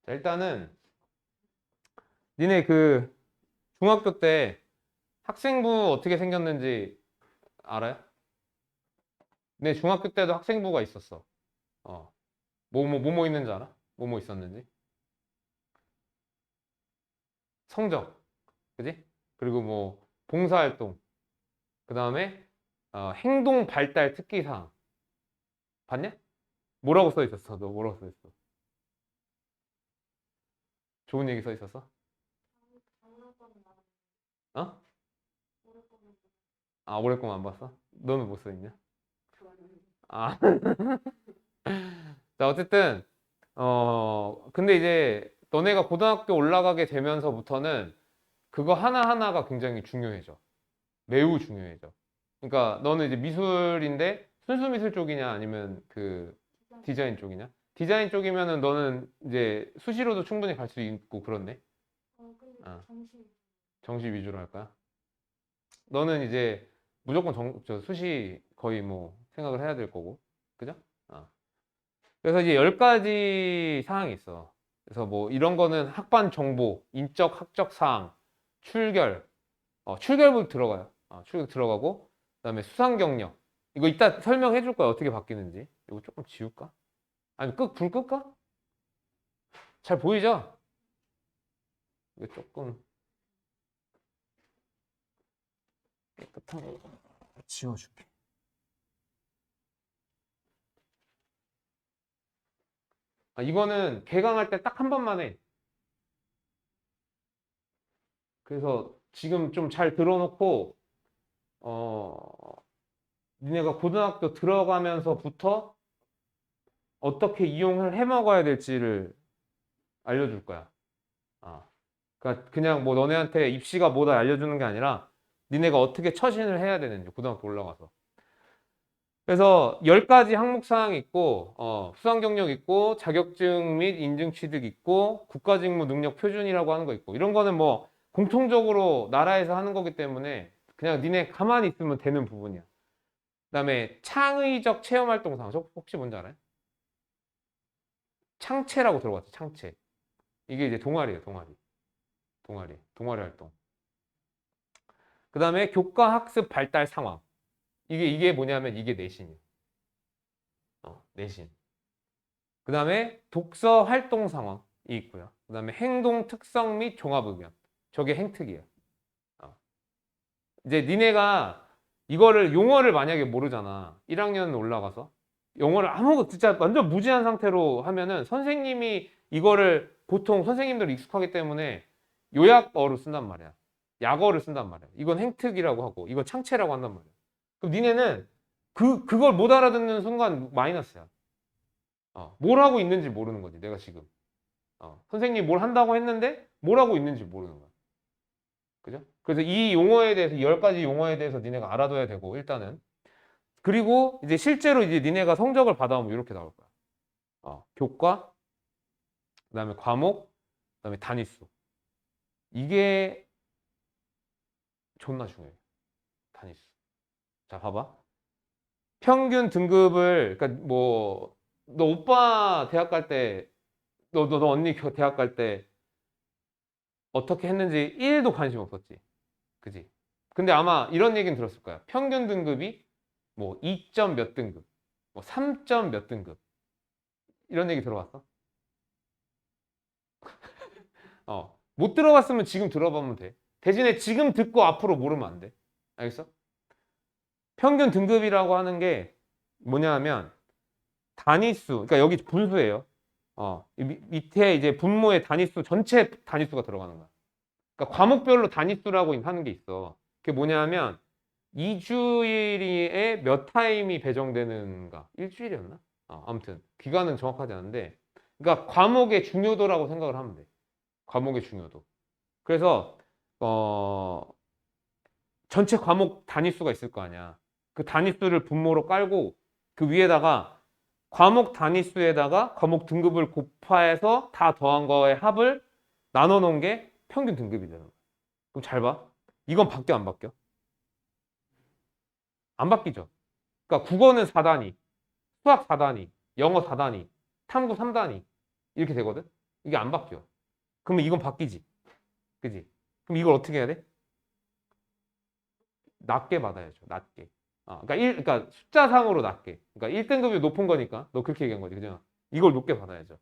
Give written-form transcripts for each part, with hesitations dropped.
자, 일단은 니네 그 중학교 때 학생부 어떻게 생겼는지 알아요? 내 중학교 때도 학생부가 있었어. 어. 뭐 있는지 알아? 뭐 있었는지? 성적. 그지? 그리고 뭐 봉사활동. 그 다음에 행동 발달 특기사항. 봤냐? 뭐라고 써 있었어? 너 뭐라고 써 있어? 좋은 얘기 써 있었어? 어? 아, 오랫동안 안 봤어? 너는 뭐 써 있냐? 아, 자, 어쨌든, 근데 이제 너네가 고등학교 올라가게 되면서부터는 그거 하나하나가 굉장히 중요해져. 매우 중요해져. 그러니까 너는 이제 미술인데 순수 미술 쪽이냐 아니면 그 디자인 쪽이냐? 디자인 쪽이면은 너는 이제 수시로도 충분히 갈 수 있고 그렇네. 아, 정시 위주로 할 거야? 너는 이제 무조건 수시 거의 뭐 생각을 해야 될 거고. 그죠? 아. 그래서 이제 10가지 사항이 있어. 그래서 뭐 이런 거는 학반 정보, 인적 학적 사항, 출결, 출결부 들어가요. 출결 들어가고, 그다음에 수상 경력. 이거 이따 설명해 줄 거야. 어떻게 바뀌는지. 이거 조금 지울까? 아니, 불 끌까? 잘 보이죠? 이거 조금 깨끗하게 지워줄게. 이거는 개강할 때 딱 한 번만 해. 그래서 지금 좀 잘 들어놓고, 니네가 고등학교 들어가면서부터 어떻게 이용을 해 먹어야 될지를 알려줄 거야. 아. 그러니까 그냥 뭐 너네한테 입시가 뭐다 알려주는 게 아니라 니네가 어떻게 처신을 해야 되는지 고등학교 올라가서. 그래서 10가지 항목 사항이 있고 수상 경력 있고 자격증 및 인증 취득 있고 국가직무 능력 표준이라고 하는 거 있고 이런 거는 뭐 공통적으로 나라에서 하는 거기 때문에 그냥 니네 가만히 있으면 되는 부분이야. 그다음에 창의적 체험 활동 사항 혹시 뭔지 알아요? 창체라고 들어봤죠. 창체. 이게 이제 동아리예요. 동아리 활동. 그다음에 교과 학습 발달 상황. 이게 뭐냐면 이게 내신이에요. 내신. 그 다음에 독서 활동 상황이 있고요. 그 다음에 행동 특성 및 종합 의견. 저게 행특이에요. 어. 이제 니네가 이거를 용어를 만약에 모르잖아. 1학년 올라가서. 영어를 아무것도 진짜 완전 무지한 상태로 하면은 선생님이 이거를 보통 선생님들 익숙하기 때문에 요약어로 쓴단 말이야. 약어를 쓴단 말이야. 이건 행특이라고 하고 이건 창체라고 한단 말이야. 그럼 니네는 그걸 못 알아듣는 순간 마이너스야. 뭘 하고 있는지 모르는 거지, 내가 지금. 선생님이 뭘 한다고 했는데 뭘 하고 있는지 모르는 거야. 그죠? 그래서 이 용어에 대해서, 10가지 용어에 대해서 니네가 알아둬야 되고, 일단은. 그리고 이제 실제로 이제 니네가 성적을 받아오면 이렇게 나올 거야. 교과, 그 다음에 과목, 그 다음에 단위수. 이게 존나 중요해. 단위수. 자, 봐봐. 평균 등급을, 그러니까 뭐, 너 오빠 대학 갈 때, 너 언니 대학 갈 때 어떻게 했는지 1도 관심 없었지. 그지? 근데 아마 이런 얘기는 들었을 거야. 평균 등급이 뭐 2점 몇 등급, 뭐 3점 몇 등급. 이런 얘기 들어봤어? 못 들어봤으면 지금 들어보면 돼. 대신에 지금 듣고 앞으로 모르면 안 돼. 알겠어? 평균 등급이라고 하는 게 뭐냐 하면 단위수, 그러니까 여기 분수예요. 밑에 이제 분모의 단위수, 전체 단위수가 들어가는 거야. 그러니까 과목별로 단위수라고 하는 게 있어. 그게 뭐냐 하면 2주일에 몇 타임이 배정되는가? 일주일이었나? 아무튼 기간은 정확하지 않은데, 그러니까 과목의 중요도라고 생각을 하면 돼. 과목의 중요도. 그래서 전체 과목 단위수가 있을 거 아니야. 그 단위수를 분모로 깔고 그 위에다가 과목 단위수에다가 과목 등급을 곱해서 다 더한 거의 합을 나눠 놓은 게 평균 등급이 되는 거야. 그럼 잘 봐. 이건 바뀌어 안 바뀌어? 안 바뀌죠. 그러니까 국어는 4단위, 수학 4단위, 영어 4단위, 탐구 3단위 이렇게 되거든. 이게 안 바뀌어. 그러면 이건 바뀌지. 그지? 그럼 이걸 어떻게 해야 돼? 낮게 받아야죠. 낮게. 그러니까 숫자상으로 낮게. 그러니까 1등급이 높은 거니까 너 그렇게 얘기한 거지. 그죠? 이걸 높게 받아야죠.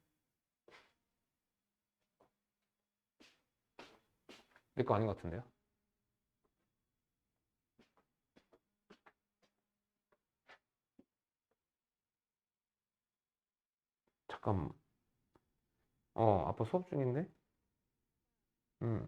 내 거 아닌 것 같은데요? 잠깐만. 아빠 수업 중인데? 음.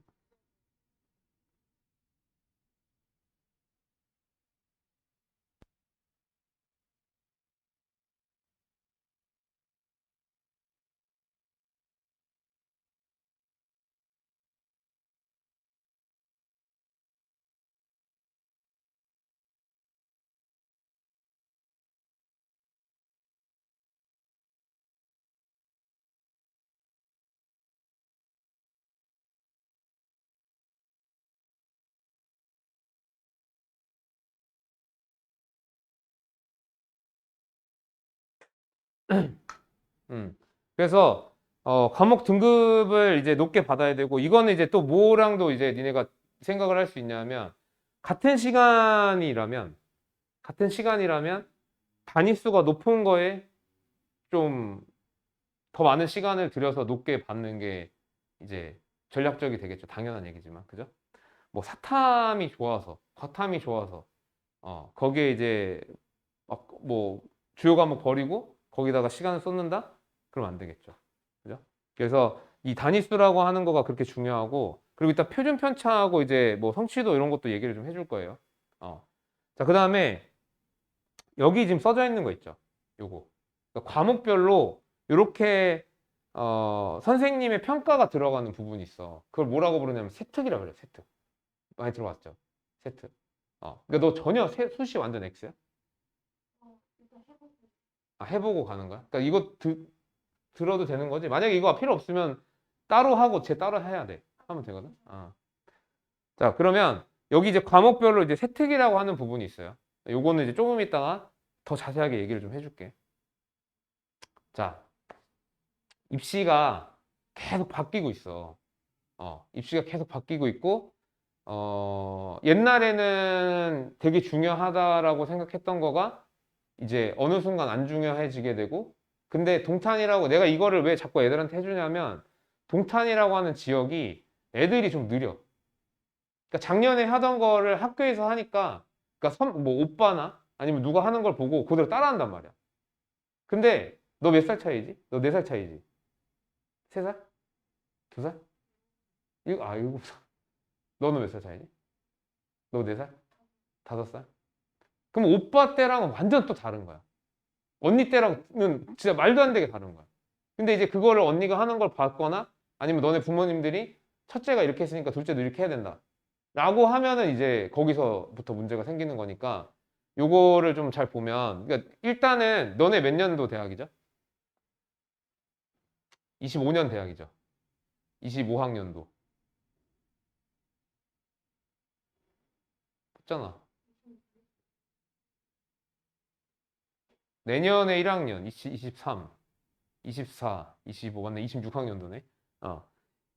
음. 그래서 과목 등급을 이제 높게 받아야 되고 이거는 이제 또 뭐랑도 이제 니네가 생각을 할 수 있냐면 같은 시간이라면 같은 시간이라면 단위수가 높은 거에 좀 더 많은 시간을 들여서 높게 받는 게 이제 전략적이 되겠죠. 당연한 얘기지만 그죠? 뭐 사탐이 좋아서 과탐이 좋아서 거기에 이제 막 뭐 주요 과목 버리고 거기다가 시간을 쏟는다? 그러면 안 되겠죠. 그죠? 그래서 이 단위수라고 하는 거가 그렇게 중요하고 그리고 이따 표준 편차하고 이제 뭐 성취도 이런 것도 얘기를 좀 해줄 거예요. 자, 그다음에 여기 지금 써져 있는 거 있죠. 요거. 그러니까 과목별로 이렇게 선생님의 평가가 들어가는 부분이 있어. 그걸 뭐라고 부르냐면 세특이라고 그래요. 세특. 많이 들어봤죠? 세특. 그러니까 너 전혀 수시 완전 X야? 해보고 가는 거야? 그러니까 이거 들어도 되는 거지? 만약에 이거 필요 없으면 따로 하고 쟤 따로 해야 돼. 하면 되거든? 자, 그러면 여기 이제 과목별로 이제 세특이라고 하는 부분이 있어요. 요거는 이제 조금 있다가 더 자세하게 얘기를 좀 해줄게. 자, 입시가 계속 바뀌고 있어. 입시가 계속 바뀌고 있고, 옛날에는 되게 중요하다라고 생각했던 거가 이제 어느 순간 안 중요해지게 되고, 근데 동탄이라고 내가 이거를 왜 자꾸 애들한테 해주냐면, 동탄이라고 하는 지역이 애들이 좀 느려. 그러니까 작년에 하던 거를 학교에서 하니까, 그러니까 뭐 오빠나 아니면 누가 하는 걸 보고 그대로 따라한단 말이야. 근데 너 몇 살 차이지? 너 4살 차이지? 3살? 2살? 일곱 살. 너는 몇 살 차이지? 너 4살? 5살? 그럼 오빠 때랑은 완전 또 다른 거야. 언니 때랑은 진짜 말도 안 되게 다른 거야. 근데 이제 그거를 언니가 하는 걸 봤거나 아니면 너네 부모님들이 첫째가 이렇게 했으니까 둘째도 이렇게 해야 된다. 라고 하면은 이제 거기서부터 문제가 생기는 거니까 요거를 좀 잘 보면 그러니까 일단은 너네 몇 년도 대학이죠? 25년 대학이죠. 25학년도. 맞잖아. 내년에 1학년 23, 24, 25 맞네. 26학년도네.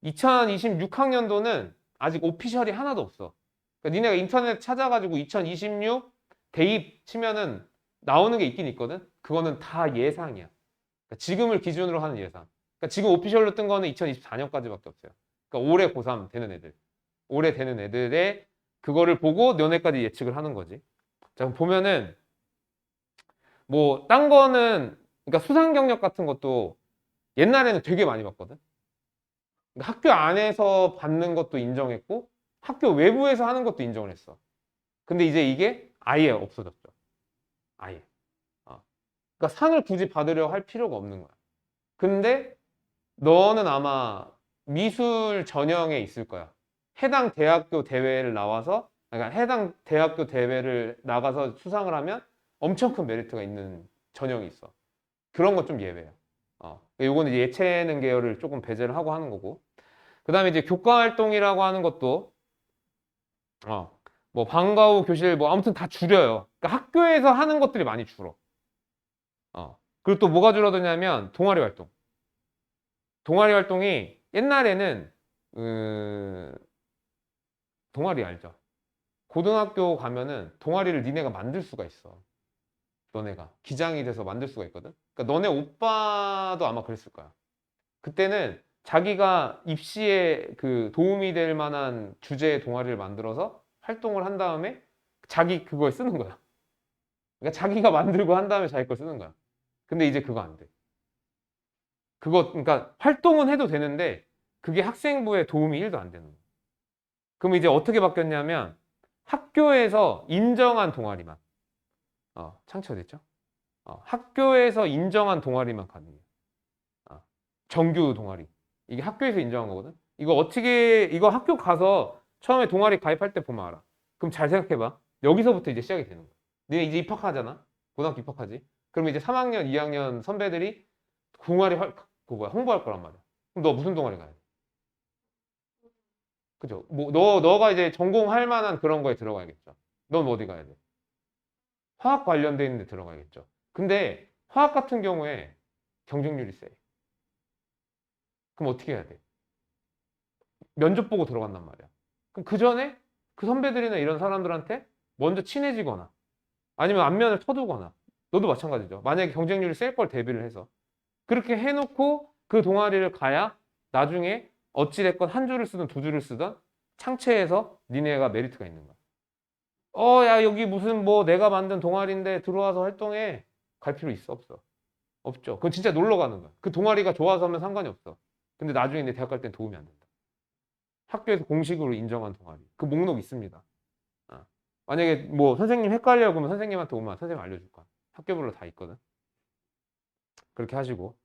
2026학년도는 아직 오피셜이 하나도 없어. 그러니까 니네가 인터넷 찾아가지고 2026 대입 치면은 나오는 게 있긴 있거든. 그거는 다 예상이야. 그러니까 지금을 기준으로 하는 예상. 그러니까 지금 오피셜로 뜬 거는 2024년까지밖에 없어요. 그러니까 올해 고3 되는 애들. 올해 되는 애들의 그거를 보고 너네까지 예측을 하는 거지. 자, 그럼 보면은 뭐 딴 거는 그러니까 수상 경력 같은 것도 옛날에는 되게 많이 봤거든. 그러니까 학교 안에서 받는 것도 인정했고 학교 외부에서 하는 것도 인정을 했어. 근데 이제 이게 아예 없어졌죠. 아예. 그러니까 상을 굳이 받으려 할 필요가 없는 거야. 근데 너는 아마 미술 전형에 있을 거야. 해당 대학교 대회를 나와서, 그러니까 해당 대학교 대회를 나가서 수상을 하면 엄청 큰 메리트가 있는 전형이 있어. 그런 건 좀 예외야. 요거는 이제 예체능 계열을 조금 배제를 하고 하는 거고. 그 다음에 이제 교과 활동이라고 하는 것도, 뭐 방과 후 교실 뭐 아무튼 다 줄여요. 그러니까 학교에서 하는 것들이 많이 줄어. 그리고 또 뭐가 줄어드냐면 동아리 활동. 동아리 활동이 옛날에는 동아리 알죠? 고등학교 가면은 동아리를 니네가 만들 수가 있어. 너네가 기장이 돼서 만들 수가 있거든. 그러니까 너네 오빠도 아마 그랬을 거야. 그때는 자기가 입시에 그 도움이 될 만한 주제의 동아리를 만들어서 활동을 한 다음에 자기 그거에 쓰는 거야. 그러니까 자기가 만들고 한 다음에 자기 걸 쓰는 거야. 근데 이제 그거 안 돼. 그거 그러니까 활동은 해도 되는데 그게 학생부에 도움이 1도 안 되는 거야. 그럼 이제 어떻게 바뀌었냐면 학교에서 인정한 동아리만 창철됐죠? 학교에서 인정한 동아리만 가능해요. 정규 동아리. 이게 학교에서 인정한 거거든. 이거 학교 가서 처음에 동아리 가입할 때 보면 알아. 그럼 잘 생각해봐. 여기서부터 이제 시작이 되는 거야. 너네 이제 입학하잖아. 고등학교 입학하지. 그러면 이제 3학년, 2학년 선배들이 동아리 홍보할 거란 말이야. 그럼 너 무슨 동아리 가야 돼? 그죠? 뭐, 너가 이제 전공할 만한 그런 거에 들어가야겠죠. 넌 어디 가야 돼? 화학 관련돼 있는 데 들어가야겠죠. 근데 화학 같은 경우에 경쟁률이 세. 그럼 어떻게 해야 돼? 면접 보고 들어간단 말이야. 그럼 그 전에 그 선배들이나 이런 사람들한테 먼저 친해지거나 아니면 안면을 쳐두거나 너도 마찬가지죠. 만약에 경쟁률이 셀 걸 대비를 해서 그렇게 해놓고 그 동아리를 가야 나중에 어찌됐건 한 줄을 쓰든 두 줄을 쓰든 창체해서 니네가 메리트가 있는 거야. 야, 여기 무슨 뭐 내가 만든 동아리인데 들어와서 활동해. 갈 필요 있어, 없어? 없죠. 그건 진짜 놀러 가는 거야. 그 동아리가 좋아서 하면 상관이 없어. 근데 나중에 내 대학 갈 땐 도움이 안 된다. 학교에서 공식으로 인정한 동아리. 그 목록 있습니다. 어. 만약에 뭐 선생님 헷갈려 그러면 선생님한테 오면 선생님 알려줄 거야. 학교별로 다 있거든. 그렇게 하시고.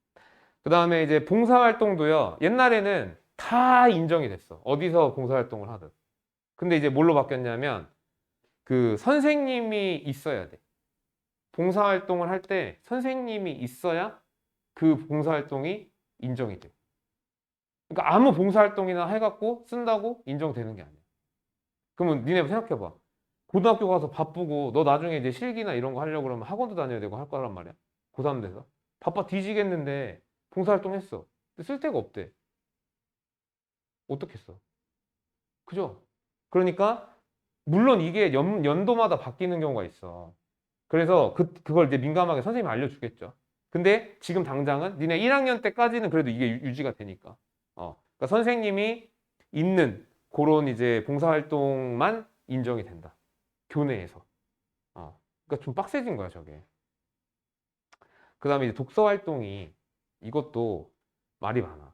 그 다음에 이제 봉사활동도요. 옛날에는 다 인정이 됐어. 어디서 봉사활동을 하든. 근데 이제 뭘로 바뀌었냐면 그 선생님이 있어야 돼. 봉사활동을 할 때 선생님이 있어야 그 봉사활동이 인정이 돼. 그러니까 아무 봉사활동이나 해갖고 쓴다고 인정되는 게 아니야. 그러면 니네 생각해봐. 고등학교 가서 바쁘고 너 나중에 이제 실기나 이런 거 하려고 그러면 학원도 다녀야 되고 할 거란 말이야. 고3 돼서. 바빠 뒤지겠는데 봉사활동 했어. 근데 쓸 데가 없대. 어떻겠어? 그죠? 그러니까 물론 이게 연도마다 바뀌는 경우가 있어. 그래서 그걸 이제 민감하게 선생님이 알려주겠죠. 근데 지금 당장은 니네 1학년 때까지는 그래도 이게 유지가 되니까. 그러니까 선생님이 있는 그런 이제 봉사활동만 인정이 된다. 교내에서. 그러니까 좀 빡세진 거야, 저게. 그 다음에 이제 독서 활동이 이것도 말이 많아.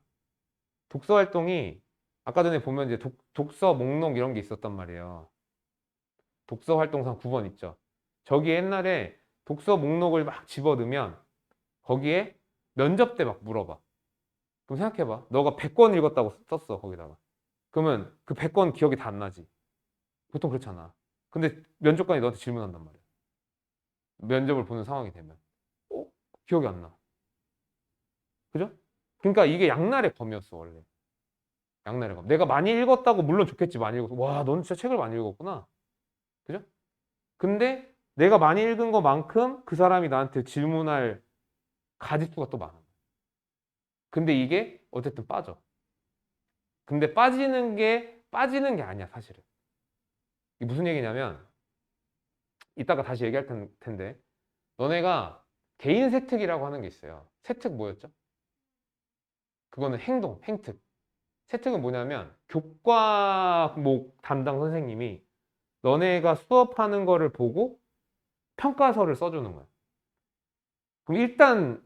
독서 활동이 아까 전에 보면 이제 독서 목록 이런 게 있었단 말이에요. 독서 활동상 9번 있죠. 저기 옛날에 독서 목록을 막 집어넣으면 거기에 면접 때 막 물어봐. 그럼 생각해봐. 너가 100권 읽었다고 썼어, 거기다가. 그러면 그 100권 기억이 다 안 나지. 보통 그렇잖아. 근데 면접관이 너한테 질문한단 말이야. 면접을 보는 상황이 되면. 기억이 안 나. 그죠? 그러니까 이게 양날의 검이었어, 원래. 양날의 검. 내가 많이 읽었다고 물론 좋겠지, 많이 읽었어. 와, 넌 진짜 책을 많이 읽었구나. 그죠? 근데 내가 많이 읽은 것만큼 그 사람이 나한테 질문할 가짓수가 또 많아. 근데 이게 어쨌든 빠져. 근데 빠지는 게 아니야, 사실은. 이게 무슨 얘기냐면, 이따가 다시 얘기할 텐데, 너네가 개인 세특이라고 하는 게 있어요. 세특 뭐였죠? 그거는 행특. 세특은 뭐냐면, 교과목 담당 선생님이 너네가 수업하는 거를 보고 평가서를 써주는 거야. 그럼 일단,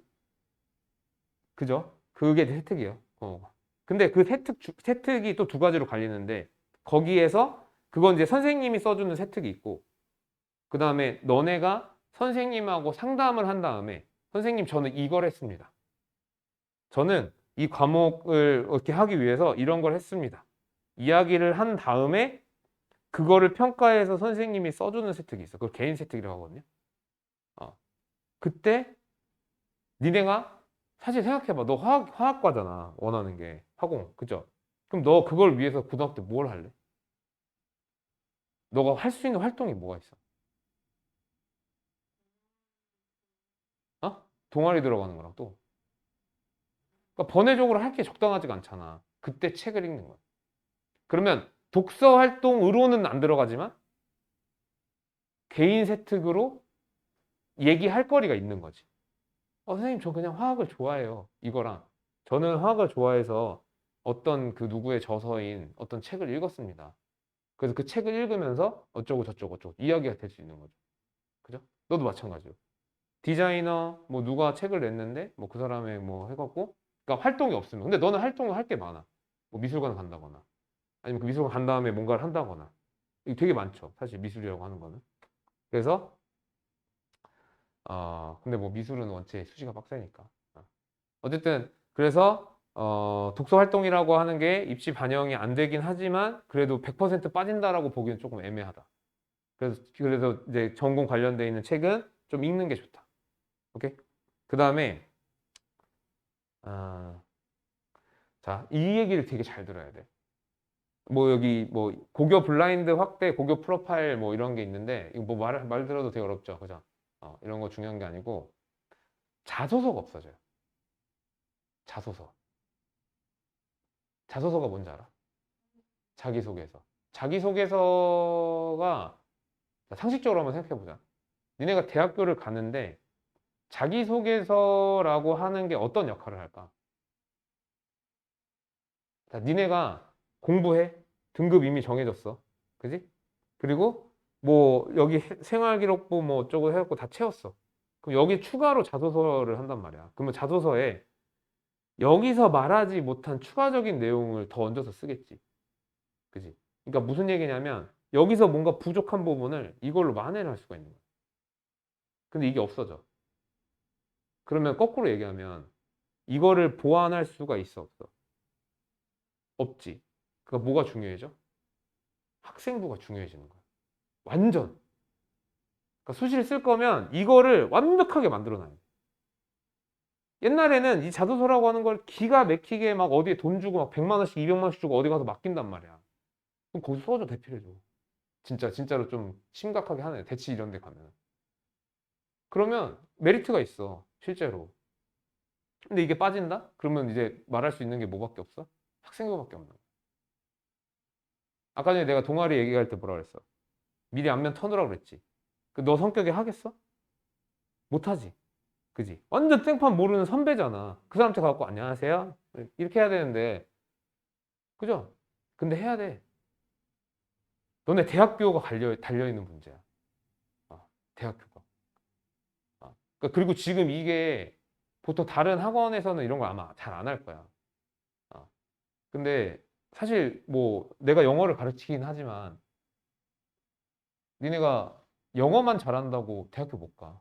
그죠? 그게 세특이에요. 근데 그 세특이 또 두 가지로 갈리는데, 거기에서 그건 이제 선생님이 써주는 세특이 있고, 그 다음에 너네가 선생님하고 상담을 한 다음에 선생님 저는 이걸 했습니다. 저는 이 과목을 이렇게 하기 위해서 이런 걸 했습니다. 이야기를 한 다음에 그거를 평가해서 선생님이 써주는 세특이 있어. 그걸 개인 세특이라고 하거든요. 그때 니네가 사실 생각해봐. 너 화학과잖아. 원하는 게. 화공. 그죠? 그럼 너 그걸 위해서 고등학교 때 뭘 할래? 너가 할 수 있는 활동이 뭐가 있어? 동아리 들어가는 거랑 또. 그러니까 번외적으로 할 게 적당하지가 않잖아. 그때 책을 읽는 거야. 그러면 독서 활동으로는 안 들어가지만 개인 세특으로 얘기할 거리가 있는 거지. 선생님, 저 그냥 화학을 좋아해요. 이거랑 저는 화학을 좋아해서 어떤 그 누구의 저서인 어떤 책을 읽었습니다. 그래서 그 책을 읽으면서 어쩌고 저쩌고 어쩌고 이야기가 될 수 있는 거죠. 그죠? 너도 마찬가지로. 디자이너 뭐 누가 책을 냈는데 뭐 그 사람의 뭐 해갖고 그러니까 활동이 없으면 근데 너는 활동을 할 게 많아. 뭐 미술관 간다거나 아니면 그 미술관 간 다음에 뭔가를 한다거나 이게 되게 많죠. 사실 미술이라고 하는 거는. 그래서 근데 뭐 미술은 원체 수시가 빡세니까. 어쨌든 그래서 독서 활동이라고 하는 게 입시 반영이 안 되긴 하지만 그래도 100% 빠진다라고 보기는 조금 애매하다. 그래서 이제 전공 관련돼 있는 책은 좀 읽는 게 좋다. 오케이? 그 다음에 자, 이 얘기를 되게 잘 들어야 돼. 뭐 여기 뭐 고교 블라인드 확대, 고교 프로파일 뭐 이런 게 있는데 이거 뭐 말 들어도 되게 어렵죠, 그죠? 이런 거 중요한 게 아니고 자소서가 없어져요. 자소서. 자소서가 뭔지 알아? 자기소개서. 자기소개서가 상식적으로 한번 생각해 보자. 니네가 대학교를 가는데 자기소개서라고 하는 게 어떤 역할을 할까? 자, 니네가 공부해. 등급 이미 정해졌어. 그지? 그리고 뭐 여기 생활기록부 뭐 어쩌고 해갖고 다 채웠어. 그럼 여기 추가로 자소서를 한단 말이야. 그러면 자소서에 여기서 말하지 못한 추가적인 내용을 더 얹어서 쓰겠지. 그지? 그러니까 무슨 얘기냐면 여기서 뭔가 부족한 부분을 이걸로 만회를 할 수가 있는 거야. 근데 이게 없어져. 그러면 거꾸로 얘기하면 이거를 보완할 수가 있어, 없어? 없지. 그러니까 뭐가 중요해져? 학생부가 중요해지는 거야. 완전. 그러니까 수시를 쓸 거면 이거를 완벽하게 만들어 놔야 돼. 옛날에는 이 자소서라고 하는 걸 기가 막히게 막 어디에 돈 주고 막 100만 원씩 200만 원씩 주고 어디 가서 맡긴단 말이야. 그럼 거기서 써줘, 대필해줘. 진짜로 좀 심각하게 하네. 대치 이런 데 가면. 그러면 메리트가 있어, 실제로. 근데 이게 빠진다? 그러면 이제 말할 수 있는 게 뭐밖에 없어? 학생부밖에 없는 거야. 아까 전에 내가 동아리 얘기할 때 뭐라 그랬어? 미리 안면 터느라고 그랬지. 너 성격에 하겠어? 못하지. 그지? 완전 땡판 모르는 선배잖아. 그 사람한테 가갖고 안녕하세요? 이렇게 해야 되는데, 그죠? 근데 해야 돼. 너네 대학교가 달려있는 문제야. 대학교가. 그리고 지금 이게 보통 다른 학원에서는 이런 거 아마 잘 안 할 거야. 근데 사실 뭐 내가 영어를 가르치긴 하지만 니네가 영어만 잘한다고 대학교 못 가.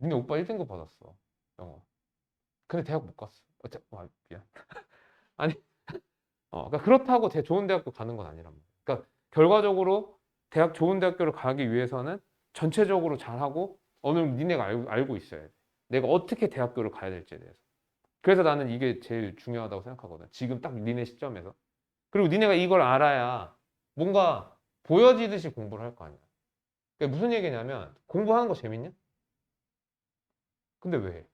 니네 오빠 1등급 받았어. 영어. 근데 대학 못 갔어. 미안. 아니, 그러니까 그렇다고 좋은 대학교 가는 건 아니란 말이야. 그러니까 결과적으로 좋은 대학교를 가기 위해서는 전체적으로 잘하고 어느 정도 니네가 알고 있어야 돼. 내가 어떻게 대학교를 가야 될지에 대해서. 그래서 나는 이게 제일 중요하다고 생각하거든. 지금 딱 니네 시점에서. 그리고 니네가 이걸 알아야 뭔가 보여지듯이 공부를 할 거 아니야. 그게 무슨 얘기냐면 공부하는 거 재밌냐? 근데 왜 해?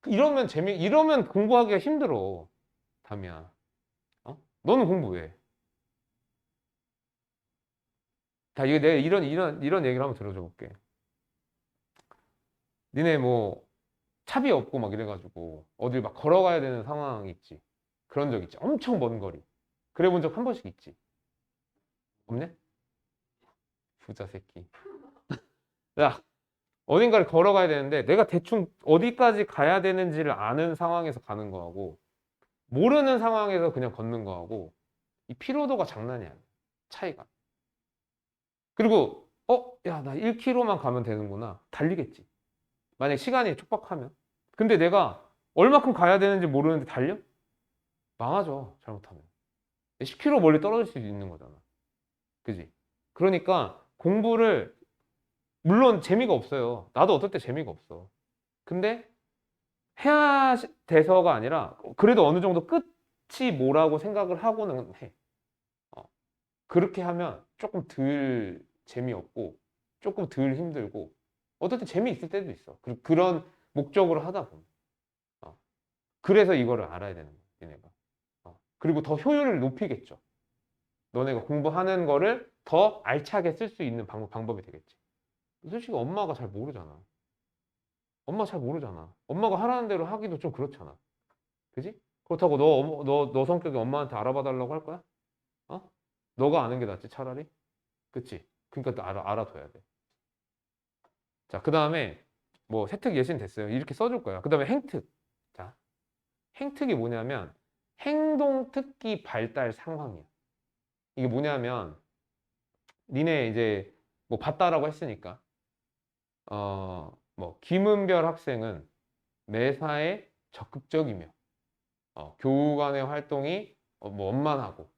이러면 공부하기가 힘들어. 담이야. 너는 공부 왜 해? 이거 내가 이런 얘기를 한번 들어줘 볼게. 니네 뭐 차비 없고 막 이래가지고 어딜 막 걸어가야 되는 상황이 있지. 그런 적 있지. 엄청 먼 거리. 그래 본 적 한 번씩 있지. 없냐? 부자 새끼. 야, 어딘가를 걸어가야 되는데 내가 대충 어디까지 가야 되는지를 아는 상황에서 가는 거하고 모르는 상황에서 그냥 걷는 거하고 이 피로도가 장난이 아니야. 차이가. 그리고 야, 나 1km만 가면 되는구나. 달리겠지. 만약 시간이 촉박하면. 근데 내가 얼마큼 가야 되는지 모르는데 달려? 망하죠. 잘못하면. 10km 멀리 떨어질 수 있는 거잖아. 그지? 그러니까 공부를 물론 재미가 없어요. 나도 어떨 때 재미가 없어. 근데 해야 돼서가 아니라 그래도 어느 정도 끝이 뭐라고 생각을 하고는 해. 어, 그렇게 하면 조금 덜 재미없고 조금 덜 힘들고 어떨 때 재미있을 때도 있어. 그런 목적으로 하다 보면. 그래서 이거를 알아야 되는 거야, 니네가. 그리고 더 효율을 높이겠죠. 너네가 공부하는 거를 더 알차게 쓸 수 있는 방법이 되겠지. 솔직히 엄마가 잘 모르잖아. 엄마 잘 모르잖아. 엄마가 하라는 대로 하기도 좀 그렇잖아. 그지? 그렇다고 너 성격이 엄마한테 알아봐 달라고 할 거야? 어? 너가 아는 게 낫지, 차라리? 그치? 그러니까 알아둬야 돼. 자, 그 다음에 뭐 세특 예시는 됐어요. 이렇게 써줄 거야. 그 다음에 행특. 자, 행특이 뭐냐면 행동 특기 발달 상황이야. 이게 뭐냐면 니네 이제 뭐 봤다라고 했으니까 뭐 김은별 학생은 매사에 적극적이며 교우 간의 활동이 뭐 원만하고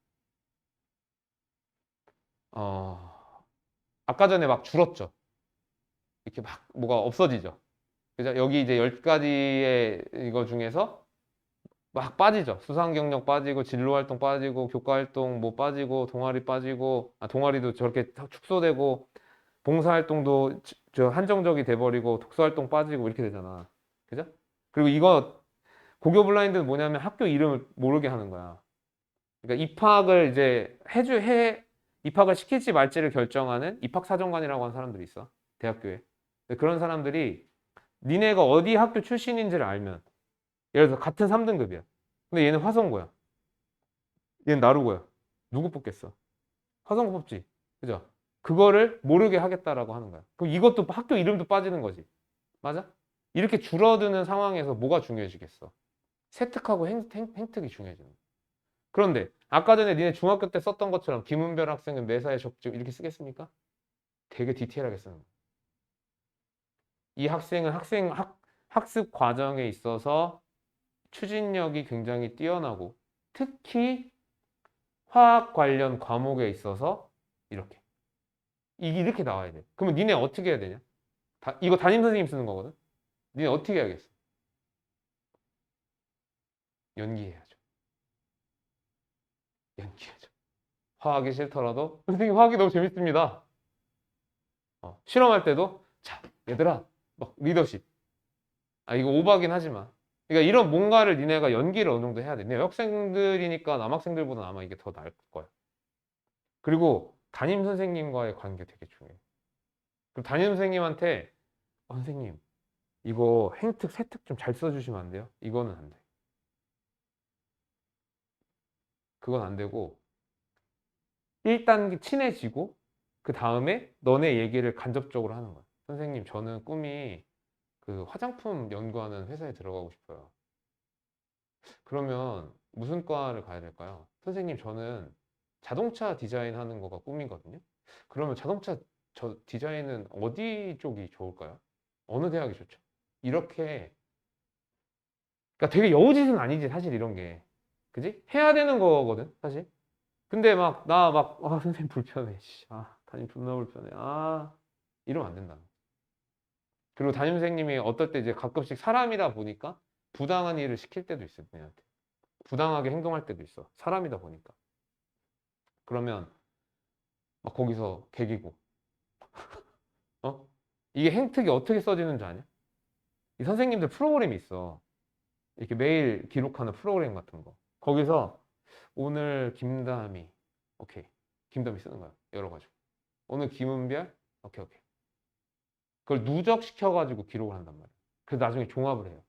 아까 전에 막 줄었죠. 이렇게 막 뭐가 없어지죠. 그죠? 여기 이제 10가지의 이거 중에서 막 빠지죠. 수상 경력 빠지고 진로 활동 빠지고 교과 활동 뭐 빠지고 동아리 빠지고 동아리도 저렇게 축소되고 봉사 활동도 저 한정적이 돼버리고 독서 활동 빠지고 이렇게 되잖아. 그죠? 그리고 이거 고교 블라인드는 뭐냐면 학교 이름을 모르게 하는 거야. 그러니까 입학을 이제 입학을 시킬지 말지를 결정하는 입학사정관이라고 하는 사람들이 있어. 대학교에. 근데 그런 사람들이 니네가 어디 학교 출신인지를 알면 예를 들어서 같은 3등급이야. 근데 얘는 화성고야. 얘는 나루고야. 누구 뽑겠어? 화성고 뽑지. 그죠? 그거를 모르게 하겠다라고 하는 거야. 그럼 이것도 학교 이름도 빠지는 거지. 맞아? 이렇게 줄어드는 상황에서 뭐가 중요해지겠어? 세특하고 행특이 중요해지는 거야. 그런데 아까 전에 니네 중학교 때 썼던 것처럼 김은별 학생은 매사에 적극 이렇게 쓰겠습니까? 되게 디테일하게 쓰는 거야. 이 학생은 학습 과정에 있어서 추진력이 굉장히 뛰어나고 특히 화학 관련 과목에 있어서 이렇게 이렇게 나와야 돼. 그러면 니네 어떻게 해야 되냐? 이거 담임 선생님 쓰는 거거든. 니네 어떻게 해야겠어? 연기해야죠. 연기해야죠. 화학이 싫더라도 선생님 화학이 너무 재밌습니다. 실험할 때도 자 얘들아 막 리더십. 이거 오버하긴 하지만 그러니까 이런 뭔가를 니네가 연기를 어느 정도 해야 돼. 내 여학생들이니까 남학생들보다 아마 이게 더 나을 거야. 그리고 담임 선생님과의 관계 되게 중요해. 그리고 담임 선생님한테 선생님 이거 행특 세특 좀 잘 써주시면 안 돼요? 이거는 안 돼. 그건 안 되고 일단 친해지고 그 다음에 너네 얘기를 간접적으로 하는 거야. 선생님 저는 꿈이 그 화장품 연구하는 회사에 들어가고 싶어요. 그러면 무슨 과를 가야 될까요? 선생님 저는 자동차 디자인하는 거가 꿈이거든요. 그러면 자동차 디자인은 어디 쪽이 좋을까요? 어느 대학이 좋죠? 이렇게 그러니까 되게 여우짓은 아니지 사실 이런 게 그지? 해야 되는 거거든 사실. 근데 선생님 불편해. 담임 존나 불편해. 이러면 안 된다. 그리고 담임 선생님이 어떨 때 이제 가끔씩 사람이다 보니까 부당한 일을 시킬 때도 있어요, 그녀한테. 부당하게 행동할 때도 있어. 사람이다 보니까. 그러면 막 거기서 개기고, 어? 이게 행특이 어떻게 써지는 줄 아냐? 이 선생님들 프로그램이 있어. 이렇게 매일 기록하는 프로그램 같은 거. 거기서 오늘 김다미, 오케이. 김다미 쓰는 거야. 열어가지고. 오늘 김은별, 오케이, 오케이. 그걸 누적시켜가지고 기록을 한단 말이야. 그래서 나중에 종합을 해요.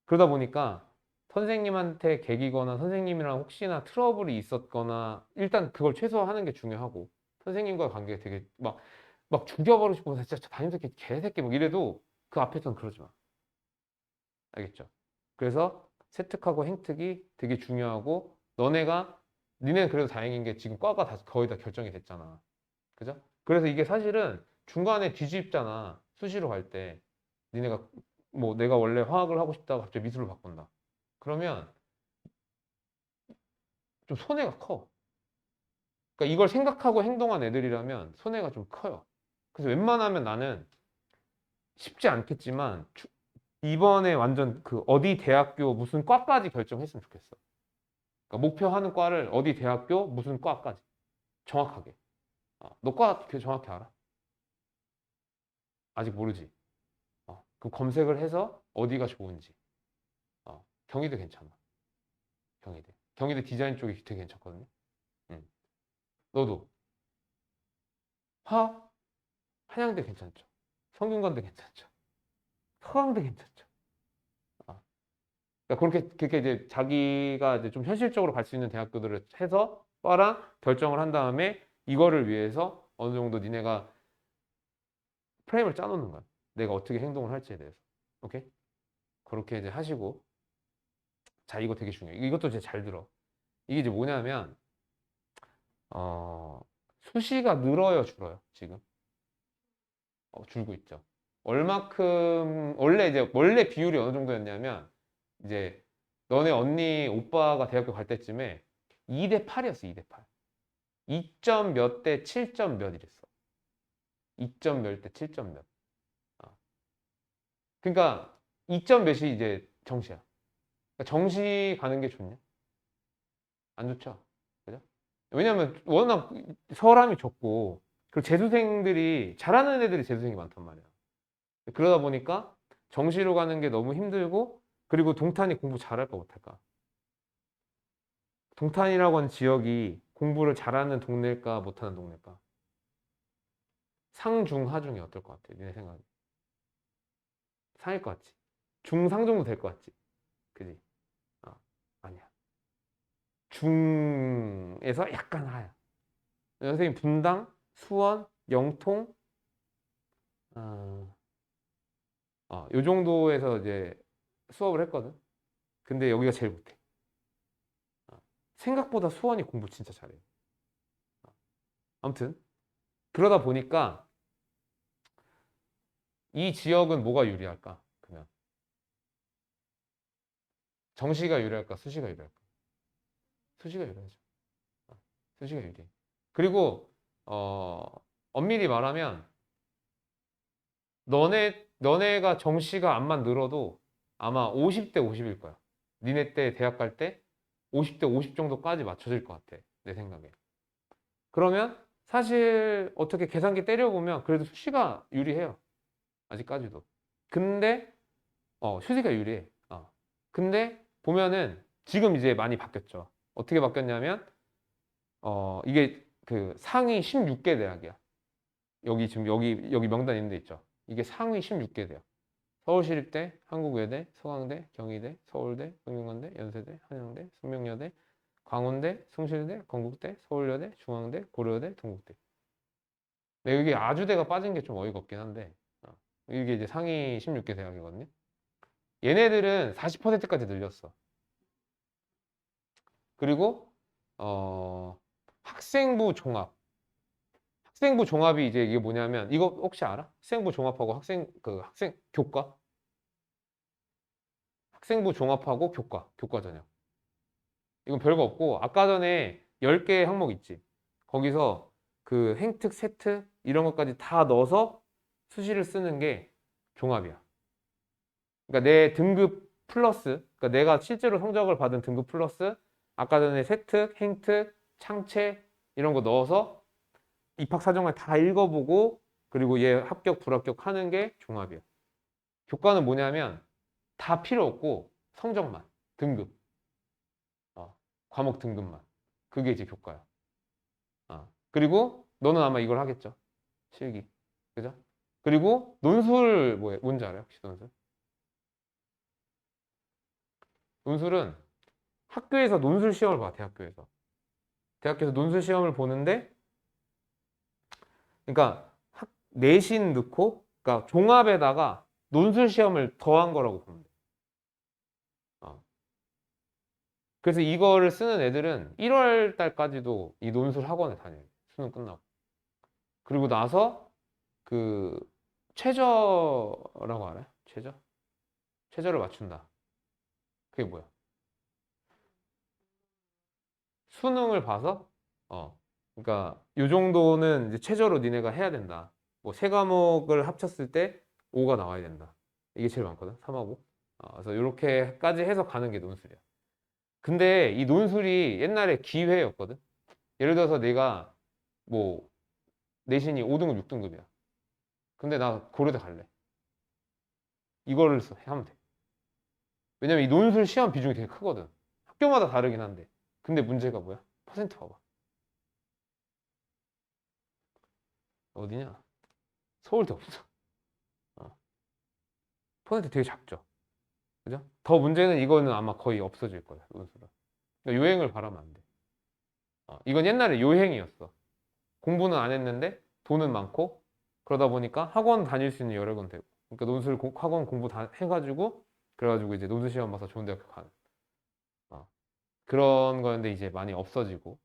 그러다 보니까 선생님한테 개기거나 선생님이랑 혹시나 트러블이 있었거나 일단 그걸 최소화하는 게 중요하고 선생님과 관계가 되게 막 죽여버리고 싶고 진짜 담임새끼 개새끼 막 이래도 그 앞에서는 그러지 마. 알겠죠? 그래서 세특하고 행특이 되게 중요하고 니네는 그래도 다행인 게 지금 과가 다 거의 다 결정이 됐잖아. 그죠? 그래서 이게 사실은 중간에 뒤집잖아. 수시로 갈 때. 니네가 뭐 내가 원래 화학을 하고 싶다가 갑자기 미술을 바꾼다. 그러면 좀 손해가 커. 그러니까 이걸 생각하고 행동한 애들이라면 손해가 좀 커요. 그래서 웬만하면 나는 쉽지 않겠지만 이번에 완전 그 어디 대학교 무슨 과까지 결정했으면 좋겠어. 그러니까 목표하는 과를 어디 대학교 무슨 과까지 정확하게. 너 과 정확히 알아? 아직 모르지. 그 검색을 해서 어디가 좋은지. 경희대 괜찮아. 경희대 디자인 쪽이 되게 괜찮거든요. 너도 화학, 한양대 괜찮죠. 성균관대 괜찮죠. 서강대 괜찮죠. 아, 그러니까 그렇게 이제 자기가 이제 좀 현실적으로 갈 수 있는 대학교들을 해서 과랑 결정을 한 다음에 이거를 위해서 어느 정도 니네가 프레임을 짜놓는 거야. 내가 어떻게 행동을 할지에 대해서. 오케이? 그렇게 이제 하시고. 자, 이거 되게 중요해. 이것도 이제 잘 들어. 이게 이제 뭐냐면, 어, 수시가 늘어요, 줄어요, 지금? 줄고 있죠. 얼마큼, 원래 비율이 어느 정도였냐면, 이제, 너네 언니, 오빠가 대학교 갈 때쯤에 2대 8이었어, 2대 8. 2점 몇 대 7점 몇 이랬어. 2점 몇 대 7점 몇. 그러니까 2점 몇이 이제 정시야. 그러니까 정시 가는 게 좋냐? 안 좋죠. 그죠? 왜냐면 워낙 사람이 적고 그리고 재수생들이 잘하는 애들이 재수생이 많단 말이야. 그러다 보니까 정시로 가는 게 너무 힘들고 그리고 동탄이 공부 잘할까 못할까? 동탄이라고 하는 지역이 공부를 잘하는 동네일까 못하는 동네일까? 상중 하중이 어떨 것 같아? 내 생각에 상일 것 같지? 중상 정도 될 것 같지? 그지? 아니야. 중에서 약간 하야. 선생님 분당, 수원, 영통, 요 정도에서 이제 수업을 했거든. 근데 여기가 제일 못해. 생각보다 수원이 공부 진짜 잘해. 아무튼 그러다 보니까 이 지역은 뭐가 유리할까? 그러면 정시가 유리할까? 수시가 유리할까? 수시가 유리하죠. 수시가 유리해. 그리고 엄밀히 말하면 너네가 정시가 암만 늘어도 아마 50대 50일 거야. 니네 때 대학 갈 때 50대 50 정도까지 맞춰질 것 같아. 내 생각에. 그러면 사실 어떻게 계산기 때려보면 그래도 수시가 유리해요. 아직까지도. 근데 수시가 유리해. 근데 보면은 지금 이제 많이 바뀌었죠. 어떻게 바뀌었냐면 이게 그 상위 16개 대학이야. 여기 지금 여기 명단 있는 데 있죠. 이게 상위 16개 대학. 서울시립대, 한국외대, 서강대, 경희대, 서울대, 성균관대, 연세대, 한양대, 숙명여대, 광운대, 숭실대, 건국대, 서울여대, 중앙대, 고려대, 동국대. 근데 여기 아주대가 빠진 게 좀 어이가 없긴 한데 이게 이제 상위 16개 대학이거든요. 얘네들은 40%까지 늘렸어. 그리고 학생부 종합. 학생부 종합이 이제 이게 뭐냐면 이거 혹시 알아? 학생부 종합하고 학생 교과? 학생부 종합하고 교과 전형. 이건 별거 없고 아까 전에 10개 항목 있지. 거기서 그 행특, 세특 이런 것까지 다 넣어서 수시를 쓰는 게 종합이야. 그러니까 내 등급 플러스, 그러니까 내가 실제로 성적을 받은 등급 플러스 아까 전에 세특, 행특, 창체 이런 거 넣어서 입학 사정을 다 읽어보고 그리고 얘 합격, 불합격 하는 게 종합이야. 교과는 뭐냐면 다 필요 없고 성적만, 등급, 과목 등급만. 그게 이제 교과야. 그리고 너는 아마 이걸 하겠죠. 실기. 그죠? 그리고 논술 뭔지 알아요? 혹시 논술? 논술은 학교에서 논술 시험을 봐, 대학교에서. 대학교에서 논술 시험을 보는데, 그러니까 내신 넣고, 그러니까 종합에다가 논술 시험을 더한 거라고 보면 돼. 어. 그래서 이거를 쓰는 애들은 1월 달까지도 이 논술 학원에 다녀요. 수능 끝나고. 그리고 나서 그 최저라고 알아요? 최저? 최저를 맞춘다. 그게 뭐야? 수능을 봐서 그러니까 요 정도는 이제 최저로 니네가 해야 된다. 뭐 세 과목을 합쳤을 때 5가 나와야 된다. 이게 제일 많거든. 3하고. 그래서 이렇게까지 해서 가는 게 논술이야. 근데 이 논술이 옛날에 기회였거든. 예를 들어서 내가 뭐 내신이 5등급, 6등급이야. 근데 나 고려대 갈래. 이거를 하면 돼. 왜냐면 이 논술 시험 비중이 되게 크거든. 학교마다 다르긴 한데. 근데 문제가 뭐야? 퍼센트 봐봐. 어디냐? 서울대 없어. 어. 퍼센트 되게 작죠. 그죠? 더 문제는 이거는 아마 거의 없어질 거야, 논술은. 그러니까 요행을 바라면 안 돼. 이건 옛날에 요행이었어. 공부는 안 했는데 돈은 많고 그러다 보니까 학원 다닐 수 있는 여력은 되고. 그러니까 논술 학원 공부 다 해가지고 그래가지고 이제 논술 시험 봐서 좋은 대학교 가는. 어, 그런 거였는데 이제 많이 없어지고.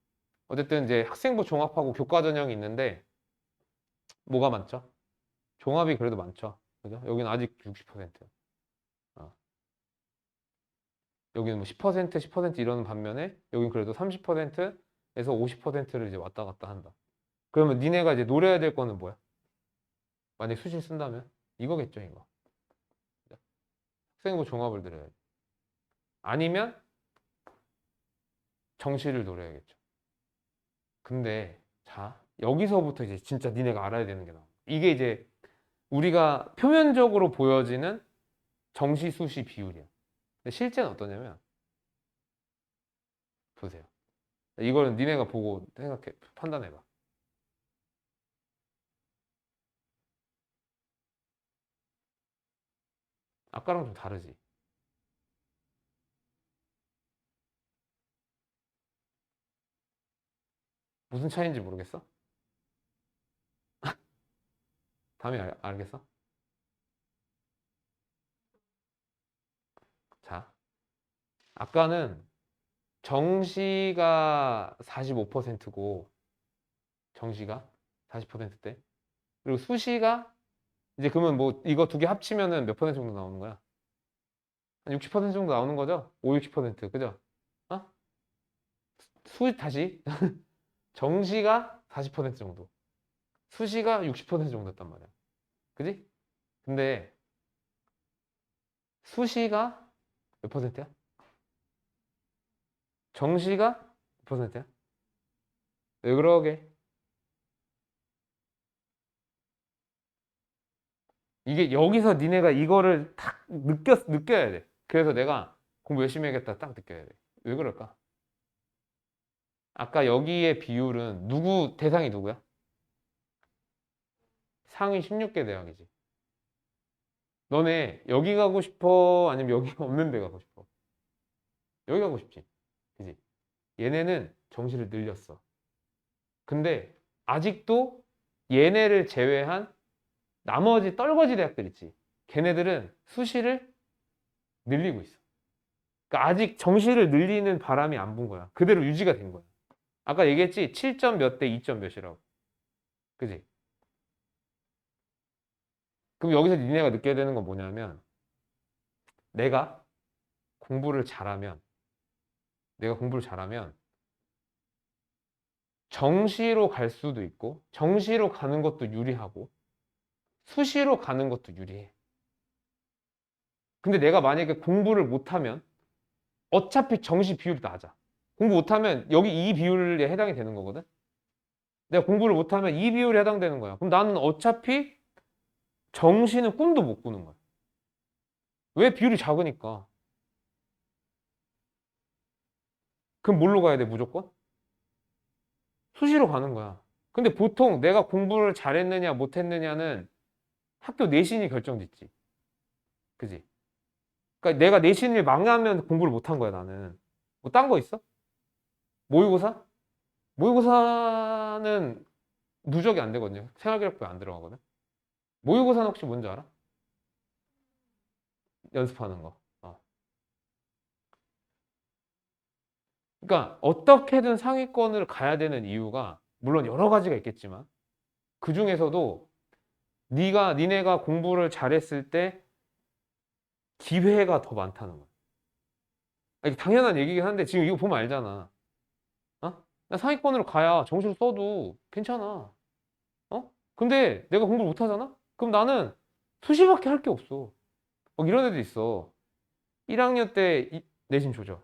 어쨌든 이제 학생부 종합하고 교과 전형이 있는데 뭐가 많죠? 종합이 그래도 많죠. 그죠? 여기는 아직 60%. 어. 여기는 뭐 10%, 10% 이러는 반면에 여긴 그래도 30%에서 50%를 이제 왔다 갔다 한다. 그러면 니네가 이제 노려야 될 거는 뭐야? 만약 수시 쓴다면 이거겠죠, 이거. 학생부 종합을 들어야 돼. 아니면 정시를 노려야겠죠. 근데 자, 여기서부터 이제 진짜 니네가 알아야 되는 게 나와. 이게 이제 우리가 표면적으로 보여지는 정시 수시 비율이야. 근데 실제는 어떠냐면 보세요. 이거는 니네가 보고 생각해 판단해봐. 아까랑 좀 다르지. 무슨 차이인지 모르겠어? 다음에 알겠어? 자, 아까는 정시가 45%고 정시가 40%대. 그리고 수시가 이제 그러면 뭐 이거 두 개 합치면은 몇 퍼센트 정도 나오는 거야? 한 60% 정도 나오는 거죠? 5, 60% 그죠? 어? 다시 정시가 40% 정도, 수시가 60% 정도였단 말이야. 그지? 근데 수시가 몇 퍼센트야? 정시가 몇 퍼센트야? 왜 그러게? 이게 여기서 니네가 이거를 딱 느껴야 돼. 그래서 내가 공부 열심히 해야겠다 딱 느껴야 돼. 왜 그럴까? 아까 여기의 비율은 대상이 누구야? 상위 16개 대학이지. 너네 여기 가고 싶어? 아니면 여기 없는 데 가고 싶어? 여기 가고 싶지. 그지? 얘네는 정시를 늘렸어. 근데 아직도 얘네를 제외한 나머지 떨거지 대학들 있지. 걔네들은 수시를 늘리고 있어. 그러니까 아직 정시를 늘리는 바람이 안 분 거야. 그대로 유지가 된 거야. 아까 얘기했지? 7점 몇 대 2점 몇이라고. 그지? 그럼 여기서 니네가 느껴야 되는 건 뭐냐면 내가 공부를 잘하면 내가 공부를 잘하면 정시로 갈 수도 있고 정시로 가는 것도 유리하고 수시로 가는 것도 유리해. 근데 내가 만약에 공부를 못하면 어차피 정시 비율이 낮아. 공부 못하면 여기 이 비율에 해당이 되는 거거든. 내가 공부를 못하면 이 비율에 해당되는 거야. 그럼 나는 어차피 정시는 꿈도 못 꾸는 거야. 왜? 비율이 작으니까. 그럼 뭘로 가야 돼, 무조건? 수시로 가는 거야. 근데 보통 내가 공부를 잘했느냐 못했느냐는 학교 내신이 결정짓지. 그지? 그러니까 내가 내신을 망하면 공부를 못한 거야, 나는. 뭐 딴 거 있어? 모의고사? 모의고사는 누적이 안 되거든요. 생활기록부에 안 들어가거든. 모의고사는 혹시 뭔지 알아? 연습하는 거. 그러니까 어떻게든 상위권을 가야 되는 이유가 물론 여러 가지가 있겠지만 그 중에서도 니네가 공부를 잘했을 때 기회가 더 많다는 거야. 아니, 당연한 얘기긴 한데 지금 이거 보면 알잖아. 어? 나 상위권으로 가야 정시를 써도 괜찮아. 어? 근데 내가 공부를 못 하잖아? 그럼 나는 수시밖에 할 게 없어. 막 이런 애도 있어. 1학년 때 내신 조져.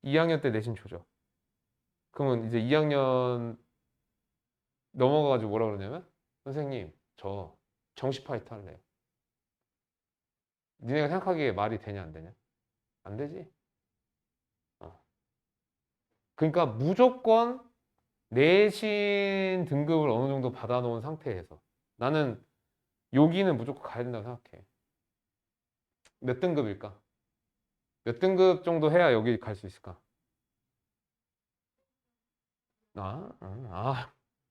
2학년 때 내신 조져. 그러면 이제 2학년 넘어가가지고 뭐라 그러냐면 선생님 저 정시 파이트 할래요. 니네가 생각하기에 말이 되냐 안 되냐? 안 되지. 어. 그러니까 무조건 내신 등급을 어느 정도 받아놓은 상태에서 나는 여기는 무조건 가야 된다고 생각해. 몇 등급일까? 몇 등급 정도 해야 여기 갈 수 있을까?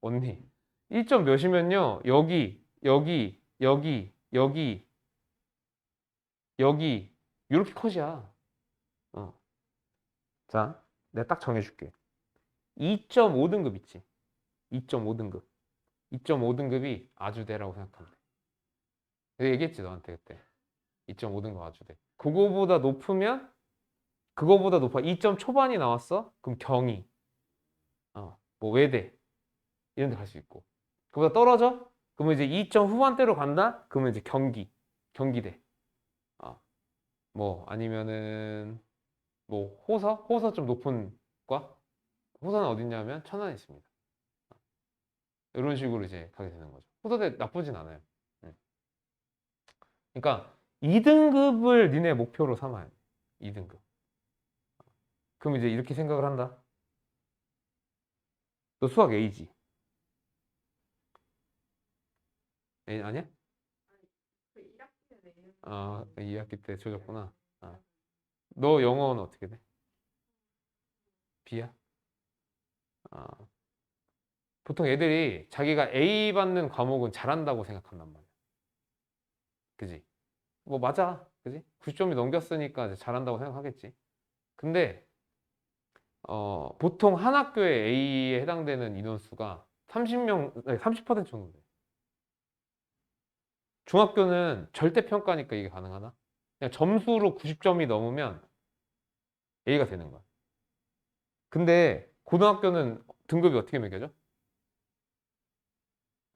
언니. 1점 몇이면요. 여기 이렇게 컷이야. 어. 자, 내가 딱 정해줄게. 2.5등급 있지. 2.5등급. 2.5등급이 아주대라고 생각하면 돼. 내가 얘기했지 너한테 그때. 2.5등급 아주대. 그거보다 높아. 2점 초반이 나왔어? 그럼 경희. 뭐 외대 이런 데 갈 수 있고. 그보다 떨어져? 그러면 이제 2점 후반대로 간다? 그러면 이제 경기대. 어, 뭐 아니면은 뭐 호서 좀 높은 과? 호서는 어딨냐면 천안에 있습니다. 이런 식으로 이제 가게 되는 거죠. 호서대 나쁘진 않아요. 음. 그러니까 2등급을 니네 목표로 삼아야 돼. 2등급. 그럼 이제 이렇게 생각을 한다. 너 수학 A지? A 아니야? 아, 2학기 때 조졌구나. 너 영어는 어떻게 돼? B야? 아, 보통 애들이 자기가 A 받는 과목은 잘한다고 생각한단 말이야. 그지? 뭐 맞아. 그지? 90점이 넘겼으니까 이제 잘한다고 생각하겠지. 근데 보통 한 학교에 A에 해당되는 인원수가 30명, 30% 정도 돼. 중학교는 절대평가니까 이게 가능하나? 그냥 점수로 90점이 넘으면 A가 되는 거야. 근데 고등학교는 등급이 어떻게 매겨져?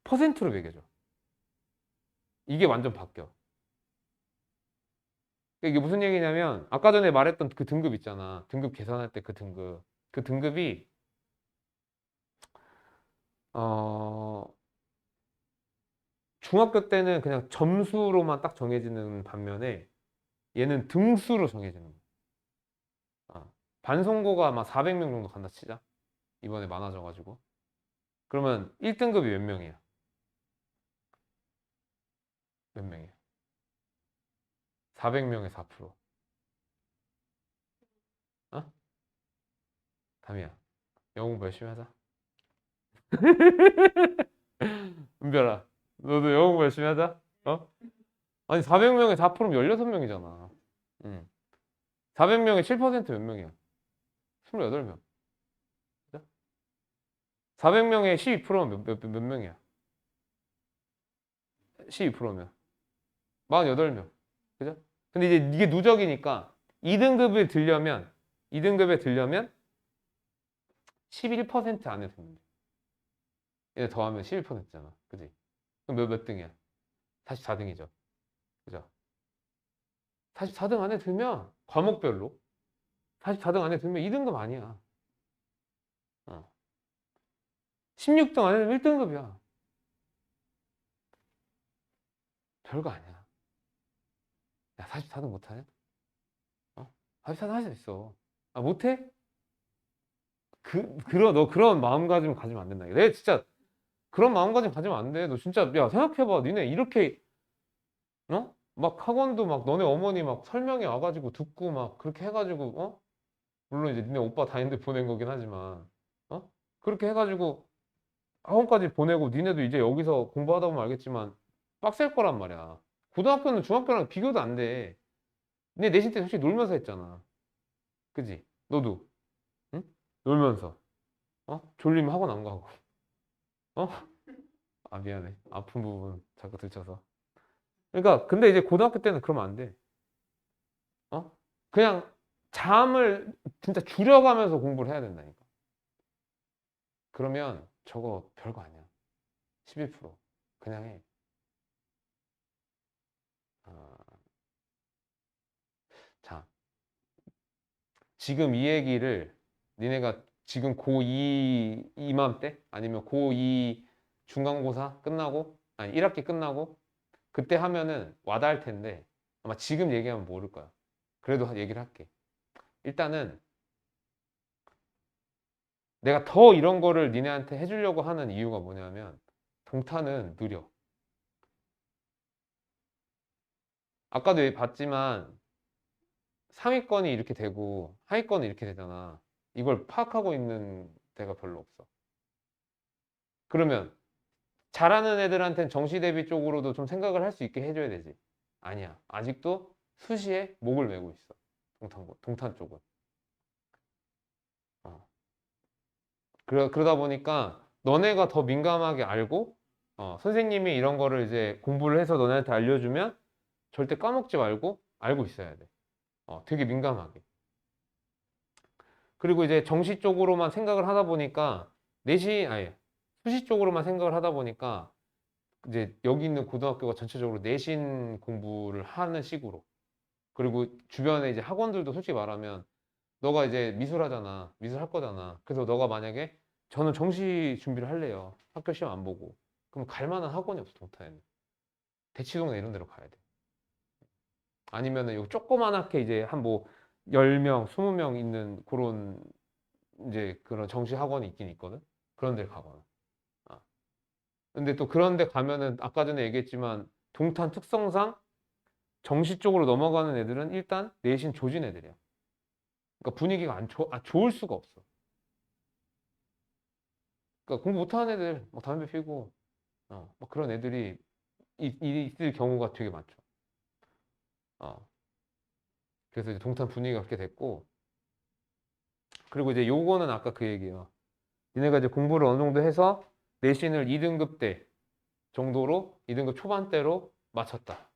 퍼센트로 매겨져. 이게 완전 바뀌어. 이게 무슨 얘기냐면 아까 전에 말했던 그 등급 있잖아. 등급 계산할 때 그 등급. 그 등급이 어, 중학교 때는 그냥 점수로만 딱 정해지는 반면에 얘는 등수로 정해지는 거야. 반송고가 아마 400명 정도 간다 치자. 이번에 많아져가지고. 그러면 1등급이 몇 명이야? 몇 명이야? 400명에 4%. 어? 담이야. 영어 공부 열심히 하자. 은별아, 너도 영어 공부 열심히 하자. 어? 아니 400명에 4%면 16명이잖아. 응. 400명에 7%몇 명이야? 28명. 400명에 12%면 몇 명이야? 12%면 48명. 그죠? 근데 이제 이게 누적이니까 2등급에 들려면 11% 안에 드는 돼. 얘네 더하면 11%잖아. 그지? 그럼 몇 등이야? 44등이죠. 그죠? 44등 안에 들면 과목별로 44등 안에 들면 2등급 아니야. 어. 16등 안에 들면 1등급이야. 별거 아니야. 야, 44등 못하냐? 44등 할 수 있어. 못해? 너 그런 마음가짐 가지면 안 된다. 내가 진짜 그런 마음가짐 가지면 안 돼. 너 진짜, 야, 생각해봐. 니네 이렇게, 막 학원도 막 너네 어머니 막 설명회 와가지고 듣고 막 그렇게 해가지고, 물론 이제 니네 오빠 다니는데 보낸 거긴 하지만, 그렇게 해가지고 학원까지 보내고 니네도 이제 여기서 공부하다 보면 알겠지만 빡셀 거란 말이야. 고등학교는 중학교랑 비교도 안 돼. 니네 내신 때 솔직히 놀면서 했잖아. 그지? 너도, 응? 놀면서. 졸리면 학원 안 가고. 어? 미안해. 아픈 부분 자꾸 들쳐서. 그러니까 근데 이제 고등학교 때는 그러면 안 돼. 어? 그냥 잠을 진짜 줄여가면서 공부를 해야 된다니까. 그러면 저거 별거 아니야. 11% 그냥 해. 어, 자, 지금 이 얘기를 니네가 지금 고2 이맘때 아니면 고2 중간고사 끝나고 아니 1학기 끝나고 그때 하면은 와닿을 텐데 아마 지금 얘기하면 모를 거야. 그래도 얘기를 할게. 일단은 내가 더 이런 거를 니네한테 해주려고 하는 이유가 뭐냐면 동탄은 느려. 아까도 봤지만 상위권이 이렇게 되고 하위권이 이렇게 되잖아. 이걸 파악하고 있는 데가 별로 없어. 그러면 잘하는 애들한테는 정시 대비 쪽으로도 좀 생각을 할 수 있게 해줘야 되지. 아니야. 아직도 수시에 목을 메고 있어. 동탄 쪽은. 어. 그러다 보니까 너네가 더 민감하게 알고 선생님이 이런 거를 이제 공부를 해서 너네한테 알려주면 절대 까먹지 말고 알고 있어야 돼. 되게 민감하게. 그리고 이제 정시 쪽으로만 생각을 하다 보니까 아니 수시 쪽으로만 생각을 하다 보니까 이제 여기 있는 고등학교가 전체적으로 내신 공부를 하는 식으로. 그리고 주변에 이제 학원들도 솔직히 말하면 너가 이제 미술 하잖아. 미술 할 거잖아. 그래서 너가 만약에 저는 정시 준비를 할래요. 학교 시험 안 보고. 그럼 갈 만한 학원이 없어, 동탄에는. 대치동이나 이런 데로 가야 돼. 아니면은 요 조그만하게 이제 한 뭐 10명, 20명 있는 그런 이제 그런 정시 학원이 있긴 있거든. 그런 데를 가거나. 아. 근데 또 그런 데 가면은 아까 전에 얘기했지만 동탄 특성상 정시 쪽으로 넘어가는 애들은 일단 내신 조진 애들이야. 그러니까 분위기가 좋을 수가 없어. 그러니까 공부 못하는 애들, 막 담배 피고, 막 그런 애들이 있을 경우가 되게 많죠. 어. 그래서 이제 동탄 분위기가 그렇게 됐고, 그리고 이제 요거는 아까 그 얘기예요. 니네가 이제 공부를 어느 정도 해서 내신을 2등급 때 정도로 2등급 초반대로 맞췄다.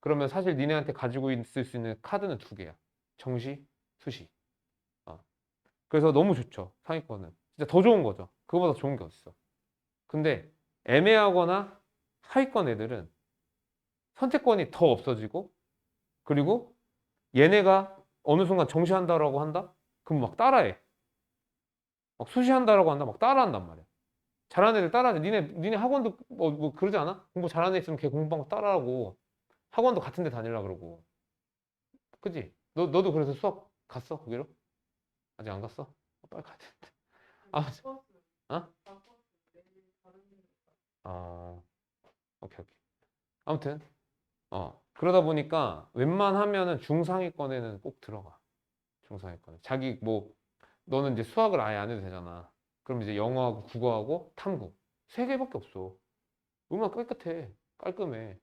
그러면 사실 니네한테 가지고 있을 수 있는 카드는 두 개야. 정시, 수시. 어. 그래서 너무 좋죠. 상위권은. 진짜 더 좋은 거죠. 그거보다 좋은 게 어딨어. 근데 애매하거나 하위권 애들은 선택권이 더 없어지고 그리고 얘네가 어느 순간 정시한다라고 한다? 그럼 막 따라해. 막 수시한다라고 한다? 막 따라한단 말이야. 잘하는 애들 따라하지. 니네 학원도 뭐 그러지 않아? 공부 잘하는 애 있으면 걔 공부한 거 따라하고 학원도 같은 데 다니려 그러고. 그지? 너도 그래서 수학 갔어? 거기로? 아직 안 갔어? 빨리 가야 돼. 아무튼, 어? 아, 오케이, 오케이. 아무튼, 그러다 보니까 웬만하면은 중상위권에는 꼭 들어가. 중상위권에. 자기 뭐, 너는 이제 수학을 아예 안 해도 되잖아. 그럼 이제 영어하고 국어하고 탐구. 세 개밖에 없어. 얼마나 깨끗해. 깔끔해.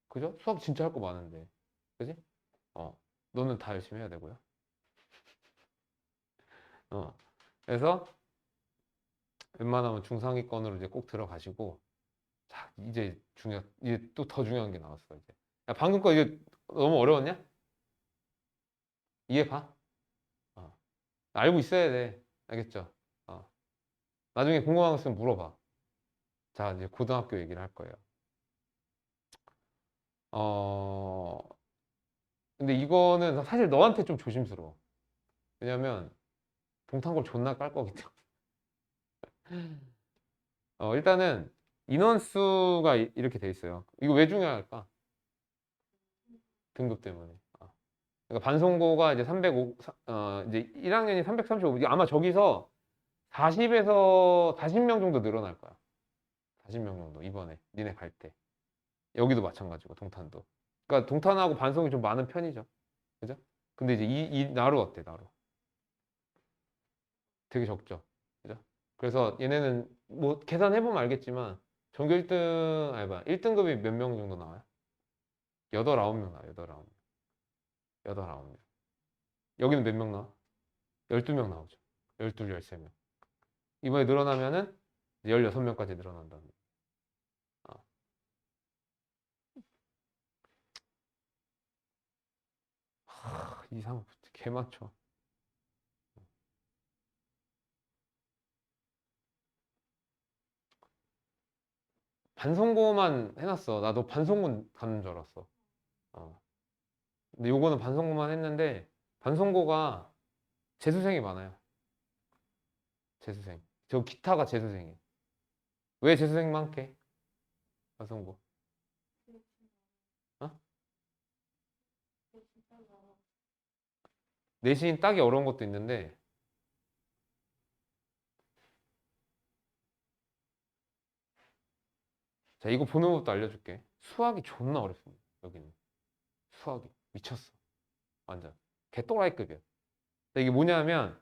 그죠? 수학 진짜 할 거 많은데. 그지? 어. 너는 다 열심히 해야 되고요. 어. 그래서 웬만하면 중상위권으로 이제 꼭 들어가시고, 자, 이제 또 더 중요한 게 나왔어, 이제. 야, 방금 거 이제 너무 어려웠냐? 이해 가? 어. 알고 있어야 돼. 알겠죠? 어. 나중에 궁금한 거 있으면 물어봐. 자, 이제 고등학교 얘기를 할 거예요. 어, 근데 이거는 사실 너한테 좀 조심스러워. 왜냐면 동탄걸 존나 깔 거기 때문에. 일단은 인원수가 이렇게 돼 있어요. 이거 왜 중요할까? 등급 때문에. 그러니까 반송고가 이제 305, 이제 1학년이 335, 아마 저기서 40에서 40명 정도 늘어날 거야. 40명 정도, 이번에. 니네 갈 때. 여기도 마찬가지고, 동탄도. 그러니까 동탄하고 반송이 좀 많은 편이죠. 그죠? 근데 이제 이 나루 어때, 나루? 되게 적죠. 그죠? 그래서 얘네는 뭐 계산해보면 알겠지만, 전교 1등, 아니, 봐. 1등급이 몇 명 정도 나와요? 8, 9명 나와요, 8, 9명. 8, 9명. 여기는 몇 명 나와? 12명 나오죠. 12, 13명. 이번에 늘어나면은 16명까지 늘어난다는. 아, 이상, 개 많죠. 반송고만 해놨어. 나도 반송고 가는 줄 알았어. 어. 근데 요거는 반송고만 했는데, 반송고가 재수생이 많아요. 재수생. 저 기타가 재수생이에요. 왜 재수생 많게? 반송고. 어? 내신 따기 어려운 것도 있는데 자, 이거 보는 것도 알려줄게. 수학이 존나 어렵습니다. 여기는 수학이 미쳤어. 완전 개또라이급이야. 이게 뭐냐면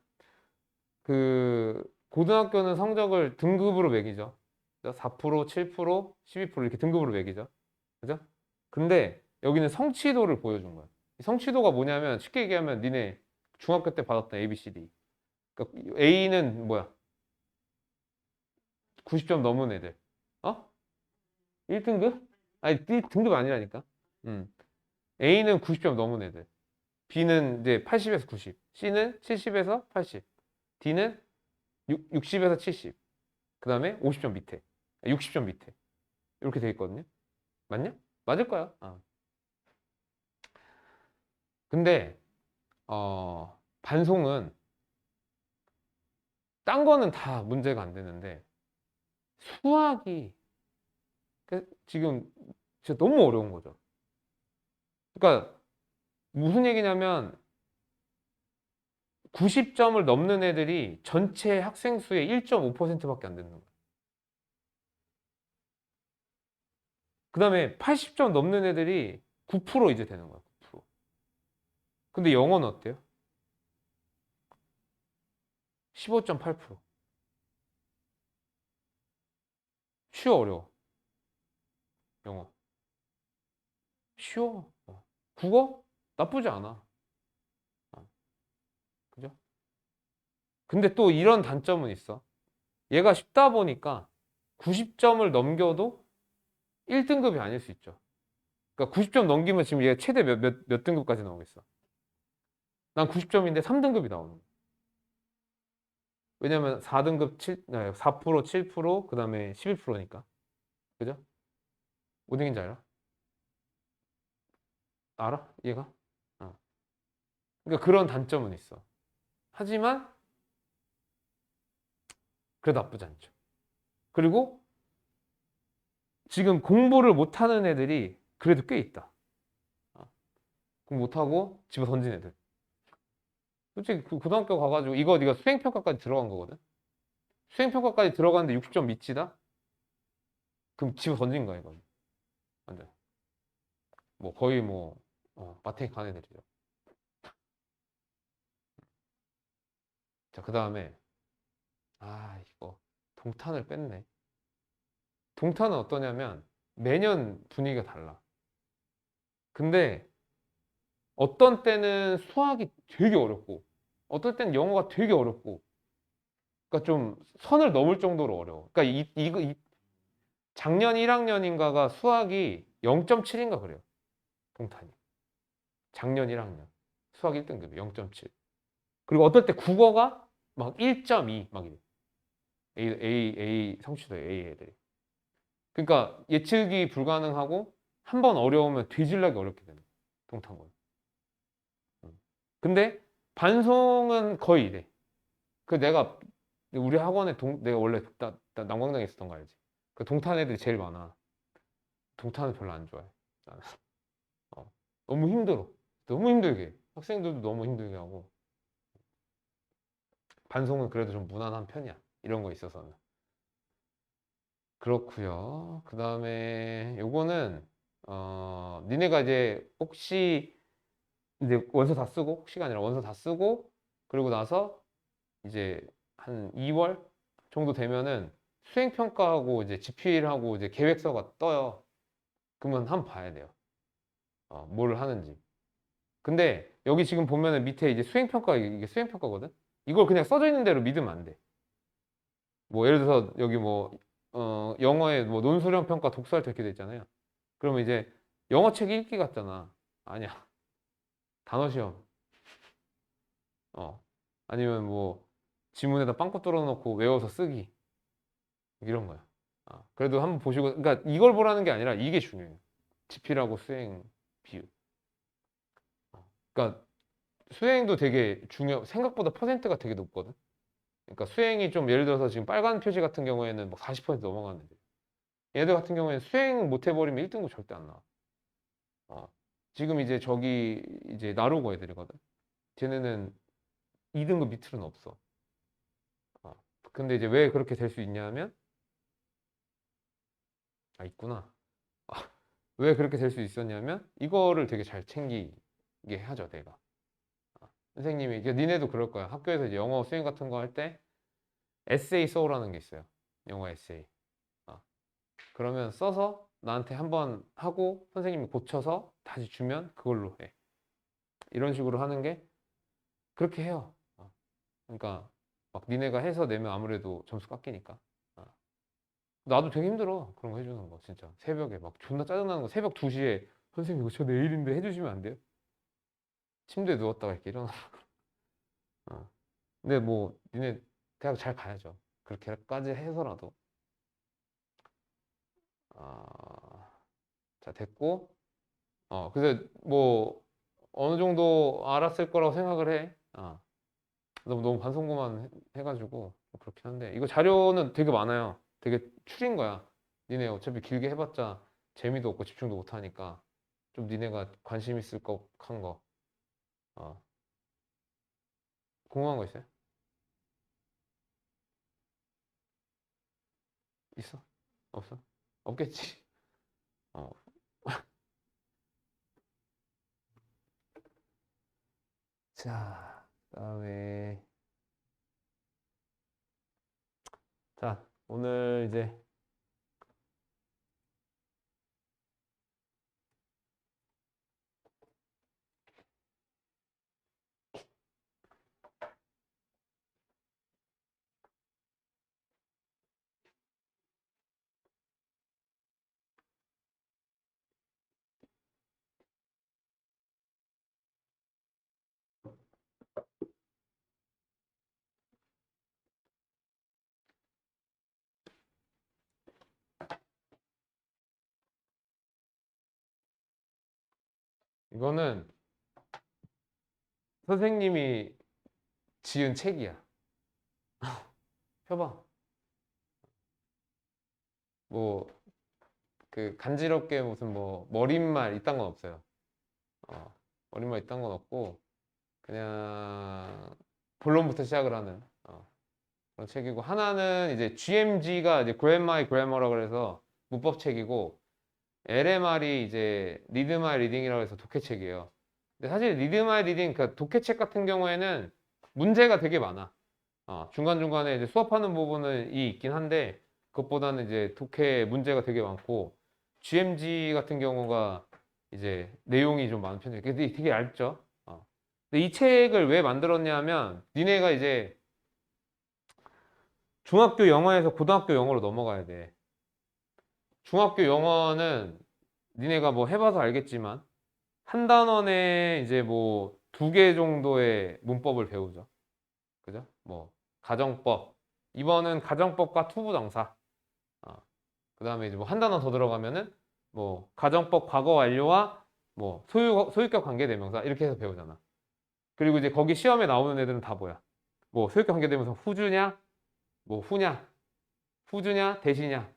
그 고등학교는 성적을 등급으로 매기죠. 4%, 7%, 12% 이렇게 등급으로 매기죠. 그죠? 근데 여기는 성취도를 보여준 거야. 이 성취도가 뭐냐면 쉽게 얘기하면 니네 중학교 때 받았던 A, B, C, D. 그러니까 A는 뭐야? 90점 넘은 애들. 어? 1등급? 아니, 등급 아니라니까. 음. A는 90점 넘은 애들. B는 이제 80에서 90. C는 70에서 80. D는 60에서 70. 그 다음에 50점 밑에. 60점 밑에. 이렇게 돼 있거든요. 맞냐? 맞을 거야. 근데, 반송은, 딴 거는 다 문제가 안 되는데, 수학이, 지금 진짜 너무 어려운 거죠. 그러니까, 무슨 얘기냐면, 90점을 넘는 애들이 전체 학생 수의 1.5%밖에 안 되는 거예요. 그 다음에 80점 넘는 애들이 9% 이제 되는 거야, 9%. 근데 영어는 어때요? 15.8%. 쉬워, 어려워? 영어. 쉬워. 국어? 나쁘지 않아. 어, 그죠? 근데 또 이런 단점은 있어. 얘가 쉽다 보니까 90점을 넘겨도 1등급이 아닐 수 있죠. 그러니까 90점 넘기면 지금 얘가 최대 몇 등급까지 나오겠어? 난 90점인데 3등급이 나오는 거야. 왜냐면 4등급 4%, 7%, 그 다음에 11%니까. 그죠? 뭔 얘기인지 알아? 알아? 얘가? 어. 그러니까 그런 단점은 있어. 하지만 그래도 나쁘지 않죠. 그리고 지금 공부를 못하는 애들이 그래도 꽤 있다. 어. 공부 못하고 집에 던진 애들. 솔직히 그 고등학교 가가지고 이거 네가 수행평가까지 들어간 거거든. 수행평가까지 들어갔는데 60점 미치다? 그럼 집어 던진 거야 이거. 완전. 뭐 거의 뭐 마탱이 간 애들이죠. 자, 그 다음에 이거 동탄을 뺐네. 동탄은 어떠냐면 매년 분위기가 달라. 근데 어떤 때는 수학이 되게 어렵고 어떨 때는 영어가 되게 어렵고 그러니까 좀 선을 넘을 정도로 어려워. 그러니까 작년 1학년인가가 수학이 0.7인가 그래요. 동탄이. 작년 1학년. 수학 1등급이 0.7. 그리고 어떨 때 국어가 막 1.2 막 이래. A 성취도 A 애들이. 그러니까 예측이 불가능하고 한 번 어려우면 뒤질라기 어렵게 되는 거야. 동탄권. 근데 반송은 거의 이래. 그 내가 우리 학원에 내가 원래 남광당에 있었던 거 알지? 그 동탄 애들이 제일 많아. 동탄은 별로 안 좋아해. 나는. 어. 너무 힘들어. 너무 힘들게 해. 학생들도 너무 힘들게 하고. 반송은 그래도 좀 무난한 편이야. 이런 거 있어서는. 그렇고요. 그 다음에 요거는 니네가 이제 혹시 이제 원서 다 쓰고 혹시가 아니라 원서 다 쓰고 그리고 나서 이제 한 2월 정도 되면은 수행평가하고 이제 GPA하고 이제 계획서가 떠요. 그러면 한번 봐야 돼요. 뭘 하는지. 근데 여기 지금 보면은 밑에 이제 수행평가 이게 수행평가거든. 이걸 그냥 써져 있는 대로 믿으면 안 돼. 뭐 예를 들어서 여기 뭐 영어에 뭐 논술형 평가 독서할 때 이렇게 돼 있잖아요. 그러면 이제 영어 책 읽기 같잖아. 아니야. 단어 시험. 아니면 뭐 지문에다 빵꾸 뚫어 놓고 외워서 쓰기. 이런 거야. 그래도 한번 보시고 그러니까 이걸 보라는 게 아니라 이게 중요해요. 지필하고 수행 비율. 그러니까 수행도 되게 생각보다 퍼센트가 되게 높거든. 그러니까 수행이 좀 예를 들어서 지금 빨간 표시 같은 경우에는 막 40% 넘어가는데 얘들 같은 경우에는 수행 못 해버리면 1등급 절대 안 나와. 지금 이제 저기 이제 나루고 애들이거든. 쟤네는 2등급 밑으로는 없어. 근데 이제 왜 그렇게 될 수 있냐면, 있구나. 왜 그렇게 될 수 있었냐면, 이거를 되게 잘 챙기게 하죠, 내가. 선생님이, 이제 니네도 그럴 거야. 학교에서 이제 영어 수행 같은 거 할 때, 에세이 써오라는 게 있어요. 영어 에세이. 그러면 써서 나한테 한번 하고 선생님이 고쳐서 다시 주면 그걸로 해. 이런 식으로 하는 게 그렇게 해요. 그러니까 막 니네가 해서 내면 아무래도 점수 깎이니까. 나도 되게 힘들어. 그런 거 해주는 거 진짜. 새벽에 막 존나 짜증나는 거 새벽 2시에 선생님 이거 저 내일인데 해주시면 안 돼요? 침대에 누웠다가 이렇게 일어나. 어. 근데 뭐 니네 대학 잘 가야죠. 그렇게까지 해서라도. 아, 자 됐고. 그래서 뭐 어느 정도 알았을 거라고 생각을 해. 너무 반성구만 해가지고 그렇긴 한데 이거 자료는 되게 많아요. 되게 추린 거야. 니네 어차피 길게 해봤자 재미도 없고 집중도 못 하니까 좀 니네가 관심 있을 법한 거. 어. 궁금한 거 있어요? 있어? 없어? 없겠지. 어. 자, 그다음에 자 오늘 이제 이거는 선생님이 지은 책이야. 펴봐. 뭐 그 간지럽게 무슨 뭐 머릿말 이딴 건 없어요. 머릿말 이딴 건 없고 그냥 본론부터 시작을 하는 그런 책이고 하나는 이제 GMG가 이제 Grammar Grammar라고 그래서 문법 책이고 LMR이 이제 Read My Reading이라고 해서 독해책이에요. 근데 사실 Read My Reading 그 독해책 같은 경우에는 문제가 되게 많아. 중간중간에 이제 수업하는 부분은 이 있긴 한데 그것보다는 이제 독해 문제가 되게 많고 GMG 같은 경우가 이제 내용이 좀 많은 편이에요. 근데 되게 얇죠. 근데 이 책을 왜 만들었냐면 니네가 이제 중학교 영어에서 고등학교 영어로 넘어가야 돼. 중학교 영어는 니네가 뭐 해봐서 알겠지만 한 단원에 이제 뭐 2개 정도의 문법을 배우죠. 그죠? 뭐 가정법. 이번은 가정법과 투부정사. 그다음에 이제 뭐 한 단원 더 들어가면은 뭐 가정법 과거 완료와 뭐 소유격 관계대명사 이렇게 해서 배우잖아. 그리고 이제 거기 시험에 나오는 애들은 다 뭐야? 뭐 소유격 관계대명사 후주냐, 뭐 후냐, 후주냐, 대시냐.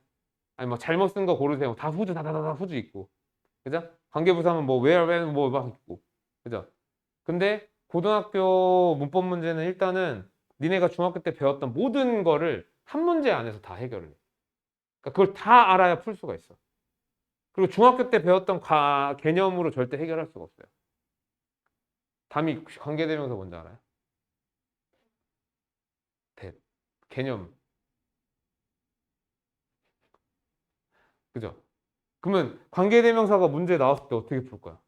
아니 뭐 잘못 쓴 거 고르세요. 다 후주 다다다다 후주 있고. 그죠? 관계부사는 뭐 where, when 뭐 막 있고. 그죠? 근데 고등학교 문법 문제는 일단은 니네가 중학교 때 배웠던 모든 거를 한 문제 안에서 다 해결을 해. 그러니까 그걸 다 알아야 풀 수가 있어. 그리고 중학교 때 배웠던 개념으로 절대 해결할 수가 없어요. 담이 관계대명사 뭔지 알아요? 대, 개념. 그죠? 그러면 관계대명사가 문제 나왔을 때 어떻게 풀 거야?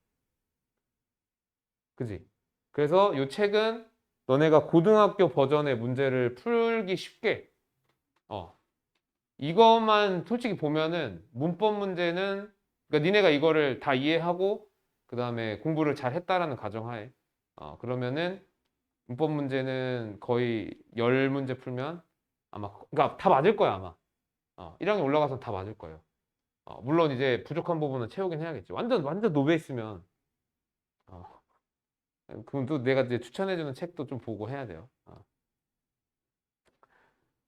그지? 그래서 이 책은 너네가 고등학교 버전의 문제를 풀기 쉽게, 어, 이것만 솔직히 보면은 문법 문제는, 그러니까 니네가 이거를 다 이해하고, 그 다음에 공부를 잘 했다라는 가정하에, 그러면은 문법 문제는 거의 10문제 풀면 아마, 그러니까 다 맞을 거야, 아마. 1학년 올라가서 다 맞을 거예요. 물론 이제 부족한 부분은 채우긴 해야겠지. 완전 노베이스면, 어, 그럼 또 내가 이제 추천해주는 책도 좀 보고 해야 돼요.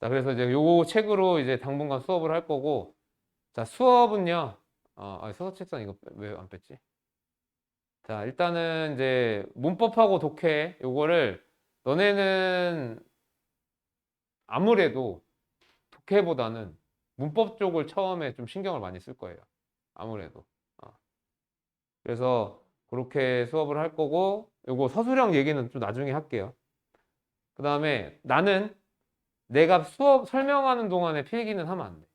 자, 그래서 이제 요 책으로 이제 당분간 수업을 할 거고, 자, 수업은요, 서서 책상 이거 왜 안 뺐지? 자, 일단은 이제 문법하고 독해 요거를 너네는 아무래도 독해보다는 문법 쪽을 처음에 좀 신경을 많이 쓸 거예요. 아무래도. 어. 그래서 그렇게 수업을 할 거고 요거 서술형 얘기는 좀 나중에 할게요. 그 다음에 나는 내가 수업 설명하는 동안에 필기는 하면 안 돼.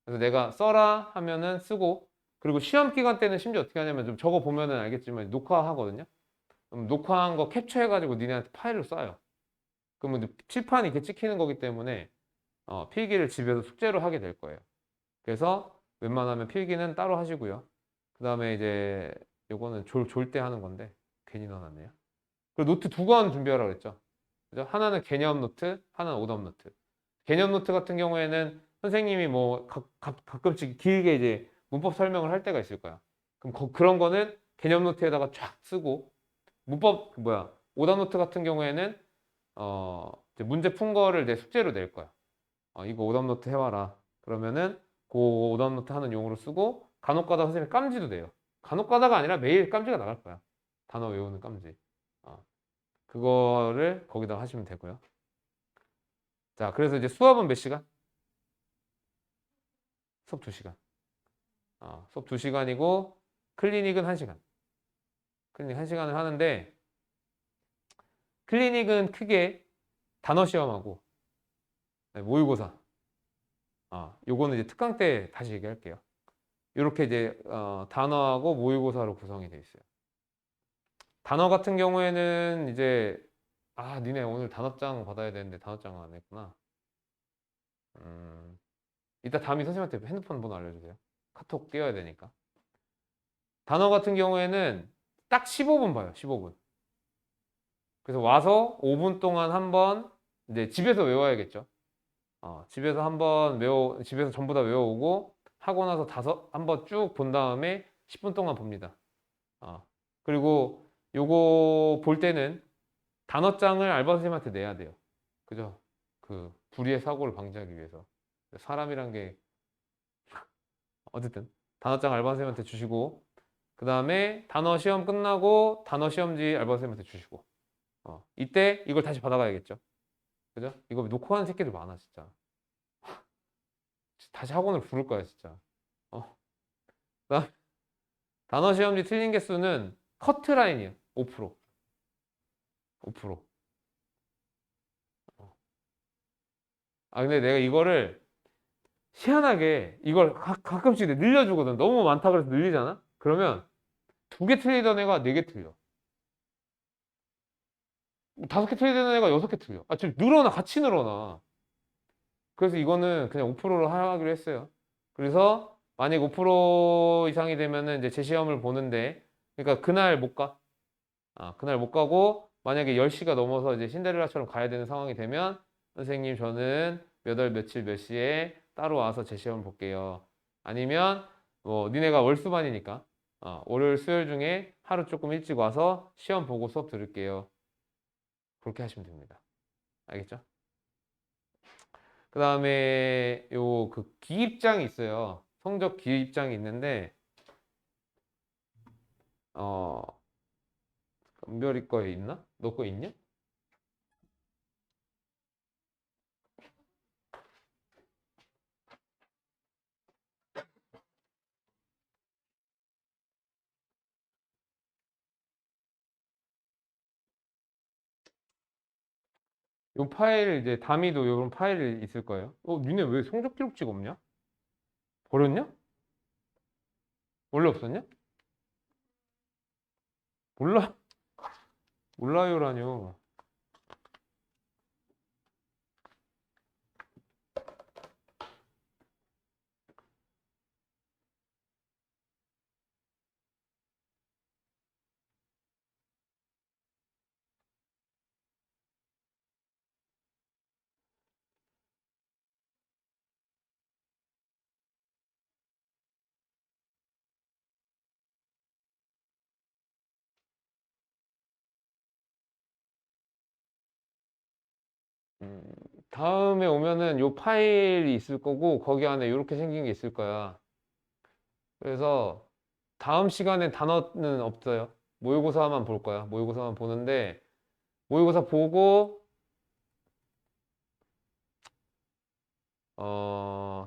그래서 내가 써라 하면은 쓰고 그리고 시험 기간 때는 심지어 어떻게 하냐면 좀 적어 보면은 알겠지만 녹화하거든요. 그럼 녹화한 거 캡처해가지고 니네한테 파일로 쏴요. 그러면 이제 칠판이 이렇게 찍히는 거기 때문에 필기를 집에서 숙제로 하게 될 거예요. 그래서 웬만하면 필기는 따로 하시고요. 그 다음에 이제 요거는 졸 때 하는 건데 괜히 넣어놨네요. 그리고 노트 두 권 준비하라고 그랬죠. 그죠? 하나는 개념 노트, 하나는 오답 노트. 개념 노트 같은 경우에는 선생님이 뭐 가끔씩 길게 이제 문법 설명을 할 때가 있을 거야. 그럼 그런 거는 개념 노트에다가 쫙 쓰고 문법 오답 노트 같은 경우에는 이제 문제 푼 거를 내 숙제로 낼 거야. 이거 오답 노트 해와라. 그러면은 그 오답 노트 하는 용으로 쓰고 간혹 가다 선생님이 깜지도 돼요. 간혹 가다가 아니라 매일 깜지가 나갈 거야. 단어 외우는 깜지. 어, 그거를 거기다 하시면 되고요. 자, 그래서 이제 수업은 몇 시간? 수업 2시간. 수업 2시간이고 클리닉은 1시간. 클리닉 1시간을 하는데 클리닉은 크게 단어 시험하고 네, 모의고사. 요거는 이제 특강 때 다시 얘기할게요. 이렇게 이제 단어하고 모의고사로 구성이 돼 있어요. 단어 같은 경우에는 이제 니네 오늘 단어장 받아야 되는데 단어장 안 했구나. 이따 담임 선생님한테 핸드폰 번호 알려주세요. 카톡 띄워야 되니까. 단어 같은 경우에는 딱 15분 봐요. 15분. 그래서 와서 5분 동안 한번 이제 집에서 외워야겠죠. 집에서 한번 집에서 전부 다 외워오고 하고 나서 한번 쭉 본 다음에 10분 동안 봅니다. 그리고 요거 볼 때는 단어장을 알바 선생님한테 내야 돼요. 그죠? 그 불의의 사고를 방지하기 위해서. 사람이란 게 어쨌든 단어장 알바 선생님한테 주시고 그 다음에 단어 시험 끝나고 단어 시험지 알바 선생님한테 주시고 이때 이걸 다시 받아가야겠죠. 그죠? 이거 놓고 하는 새끼들 많아 진짜. 다시 학원을 부를 거야 진짜. 그다음 단어 시험지 틀린 개수는 커트라인이야. 5%. 5%. 근데 내가 이거를 희한하게 이걸 가끔씩 늘려주거든. 너무 많다 그래서 늘리잖아? 그러면 2개 틀리던 애가 4개 틀려. 5개 틀리던 애가 6개 틀려. 지금 늘어나, 같이 늘어나. 그래서 이거는 그냥 5%로 하기로 했어요. 그래서 만약 5% 이상이 되면은 이제 재시험을 보는데, 그러니까 그날 못 가. 그날 못 가고, 만약에 10시가 넘어서 이제 신데렐라처럼 가야 되는 상황이 되면, 선생님, 저는 몇 월 며칠 몇 시에 따로 와서 재시험 볼게요. 아니면, 니네가 월수반이니까, 월요일, 수요일 중에 하루 조금 일찍 와서 시험 보고 수업 들을게요. 그렇게 하시면 됩니다. 알겠죠? 그 다음에 그 기입장이 있어요. 성적 기입장이 있는데 어 은별이 거에 있나? 너 거 있냐? 요 파일 이제 담이도 요런 파일이 있을 거예요. 니네 왜 성적 기록지가 없냐? 버렸냐? 원래 없었냐? 몰라 몰라요라뇨. 음, 다음에 오면은 요 파일이 있을 거고 거기 안에 이렇게 생긴 게 있을 거야. 그래서 다음 시간에 단어는 없어요. 모의고사만 볼 거야. 모의고사만 보는데 모의고사 보고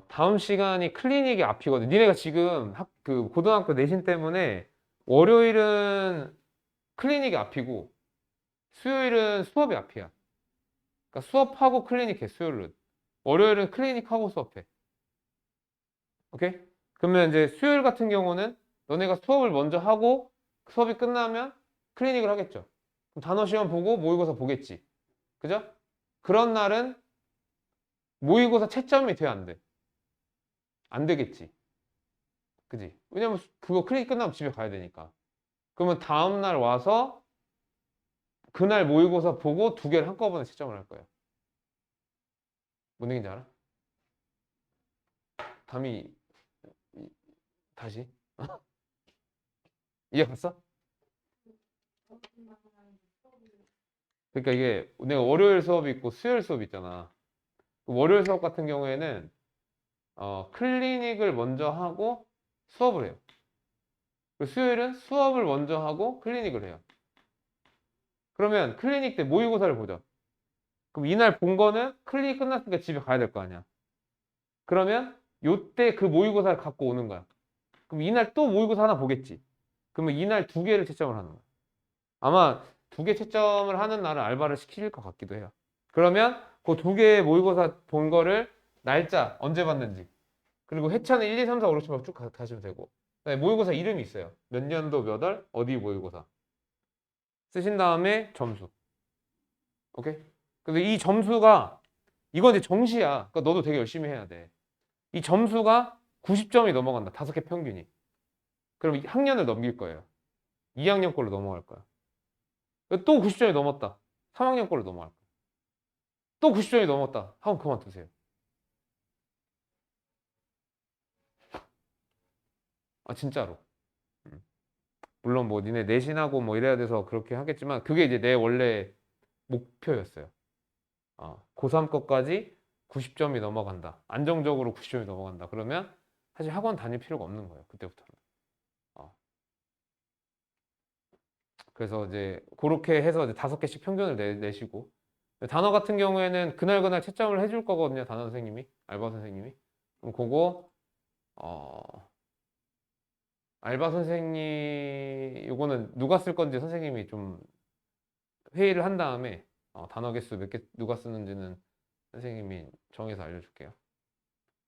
다음 시간이 클리닉이 앞이거든. 니네가 지금 그 고등학교 내신 때문에 월요일은 클리닉이 앞이고 수요일은 수업이 앞이야. 그러니까 수업하고 클리닉해, 수요일은. 월요일은 클리닉하고 수업해. 오케이? 그러면 이제 수요일 같은 경우는 너네가 수업을 먼저 하고 수업이 끝나면 클리닉을 하겠죠. 그럼 단어 시험 보고 모의고사 보겠지. 그죠? 그런 날은 모의고사 채점이 돼야 안 돼. 안 되겠지. 그지? 왜냐면 그거 클리닉 끝나면 집에 가야 되니까. 그러면 다음날 와서 그날 모의고사 보고 두 개를 한꺼번에 채점을 할 거예요. 뭔 얘기인지 알아? 담이 다시 이해 갔어? 그러니까 이게 내가 월요일 수업이 있고 수요일 수업이 있잖아. 월요일 수업 같은 경우에는 클리닉을 먼저 하고 수업을 해요. 그리고 수요일은 수업을 먼저 하고 클리닉을 해요. 그러면 클리닉 때 모의고사를 보자. 그럼 이날 본 거는 클리닉 끝났으니까 집에 가야 될 거 아니야. 그러면 요때 그 모의고사를 갖고 오는 거야. 그럼 이날 또 모의고사 하나 보겠지. 그러면 이날 두 개를 채점을 하는 거야. 아마 두 개 채점을 하는 날은 알바를 시킬 것 같기도 해요. 그러면 그 두 개의 모의고사 본 거를 날짜 언제 봤는지 그리고 회차는 1, 2, 3, 4, 5, 6, 7, 8 쭉 가시면 되고 그다음에 모의고사 이름이 있어요. 몇 년도 몇 월 어디 모의고사 쓰신 다음에 점수. 오케이? 근데 이 점수가 이건 이제 정시야. 그러니까 너도 되게 열심히 해야 돼. 이 점수가 90점이 넘어간다. 다섯 개 평균이. 그럼 이 학년을 넘길 거예요. 2학년 걸로 넘어갈 거야. 또 90점이 넘었다. 3학년 걸로 넘어갈 거야. 또 90점이 넘었다. 하면 그만두세요. 아 진짜로. 음. 물론 뭐 니네 내신하고 뭐 이래야 돼서 그렇게 하겠지만 그게 이제 내 원래 목표였어요. 고3 거까지 90점이 넘어간다. 안정적으로 90점이 넘어간다. 그러면 사실 학원 다닐 필요가 없는 거예요. 그때부터는. 어. 그래서 이제 그렇게 해서 이제 다섯 개씩 평균을 내시고 단어 같은 경우에는 그날그날 채점을 해줄 거거든요. 단어 선생님이 알바 선생님이. 그럼 그거 알바 선생님 요거는 누가 쓸 건지 선생님이 좀 회의를 한 다음에 단어 개수 몇 개 누가 쓰는지는 선생님이 정해서 알려줄게요.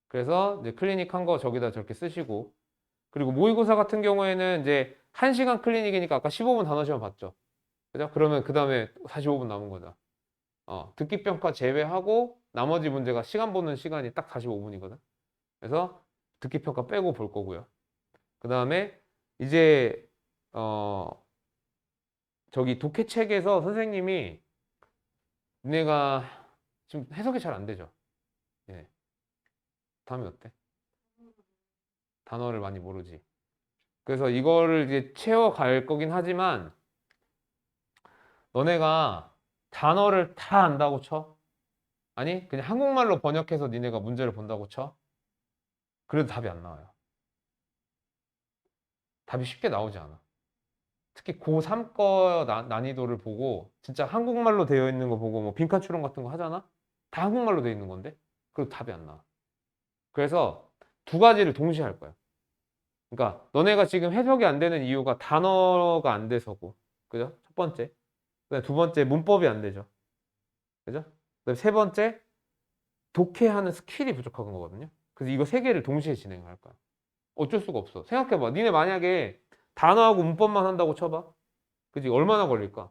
그래서 이제 클리닉 한 거 저기다 저렇게 쓰시고 그리고 모의고사 같은 경우에는 이제 1시간 클리닉이니까 아까 15분 단어 시험 봤죠. 그죠? 그러면 그 다음에 45분 남은 거죠. 듣기 평가 제외하고 나머지 문제가 시간 보는 시간이 딱 45분이거든. 그래서 듣기 평가 빼고 볼 거고요. 그 다음에 이제 저기 독해책에서 선생님이 니네가 지금 해석이 잘 안 되죠. 예. 다음에 어때? 단어를 많이 모르지. 그래서 이거를 이제 채워갈 거긴 하지만 너네가 단어를 다 안다고 쳐? 아니 그냥 한국말로 번역해서 니네가 문제를 본다고 쳐? 그래도 답이 안 나와요. 답이 쉽게 나오지 않아. 특히 고3 거 난이도를 보고 진짜 한국말로 되어 있는 거 보고 뭐 빈칸 추론 같은 거 하잖아? 다 한국말로 되어 있는 건데 그래도 답이 안 나와. 그래서 두 가지를 동시에 할 거야. 그러니까 너네가 지금 해석이 안 되는 이유가 단어가 안 돼서고 그죠? 첫 번째. 그다음에 두 번째 문법이 안 되죠. 그죠? 그다음에 세 번째 독해하는 스킬이 부족한 거거든요. 그래서 이거 세 개를 동시에 진행할 거야. 어쩔 수가 없어. 생각해봐. 니네 만약에 단어하고 문법만 한다고 쳐봐. 그지? 얼마나 걸릴까?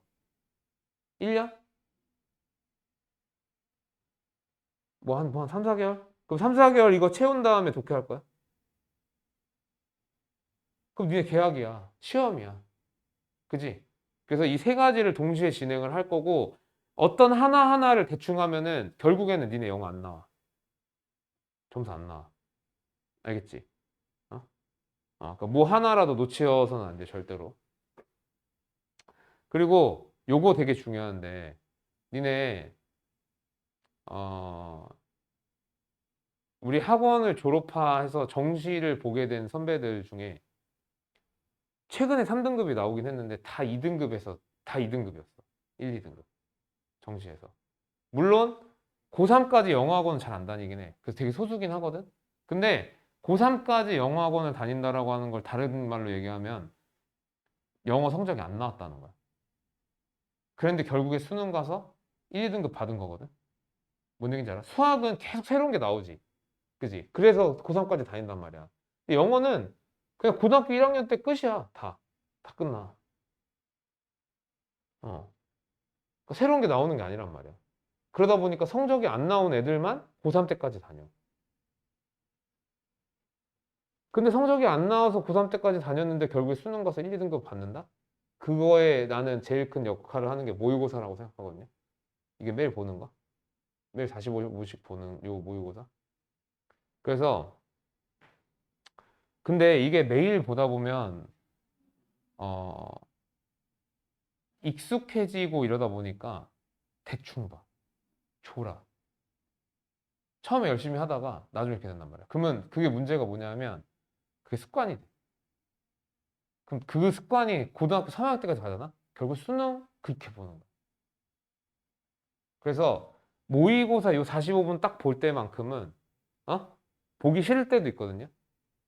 1년? 뭐 한 3, 4개월? 그럼 3, 4개월 이거 채운 다음에 독해할 거야? 그럼 니네 계약이야. 시험이야. 그지? 그래서 이 세 가지를 동시에 진행을 할 거고 어떤 하나하나를 대충 하면은 결국에는 니네 영어 안 나와. 점수 안 나와. 알겠지? 어? 그러니까 뭐 하나라도 놓치어서는 안 돼, 절대로. 그리고 요거 되게 중요한데 니네 어, 우리 학원을 졸업해서 정시를 보게 된 선배들 중에 최근에 3등급이 나오긴 했는데 다 2등급에서 다 2등급이었어. 1, 2등급 정시에서. 물론 고3까지 영어학원은 잘 안 다니긴 해. 그래서 되게 소수긴 하거든. 근데 고3까지 영어학원을 다닌다라고 하는 걸 다른 말로 얘기하면 영어 성적이 안 나왔다는 거야. 그런데 결국에 수능 가서 1, 2등급 받은 거거든. 뭔 얘기인지 알아? 수학은 계속 새로운 게 나오지. 그지? 그래서 고3까지 다닌단 말이야. 근데 영어는 그냥 고등학교 1학년 때 끝이야. 다. 다 끝나. 어. 그러니까 새로운 게 나오는 게 아니란 말이야. 그러다 보니까 성적이 안 나온 애들만 고3 때까지 다녀. 근데 성적이 안 나와서 고3 때까지 다녔는데 결국에 수능 가서 1, 2등급 받는다? 그거에 나는 제일 큰 역할을 하는 게 모의고사라고 생각하거든요. 이게 매일 보는 거. 매일 45분씩 보는 요 모의고사. 그래서 근데 이게 매일 보다 보면 어 익숙해지고 이러다 보니까 대충 봐. 졸아. 처음에 열심히 하다가 나중에 이렇게 된단 말이야. 그러면 그게 문제가 뭐냐면 그게 습관이 돼. 그럼 그 습관이 고등학교 3학년 때까지 가잖아? 결국 수능 그렇게 보는 거야. 그래서 모의고사 요 45분 딱 볼 때만큼은 어? 보기 싫을 때도 있거든요.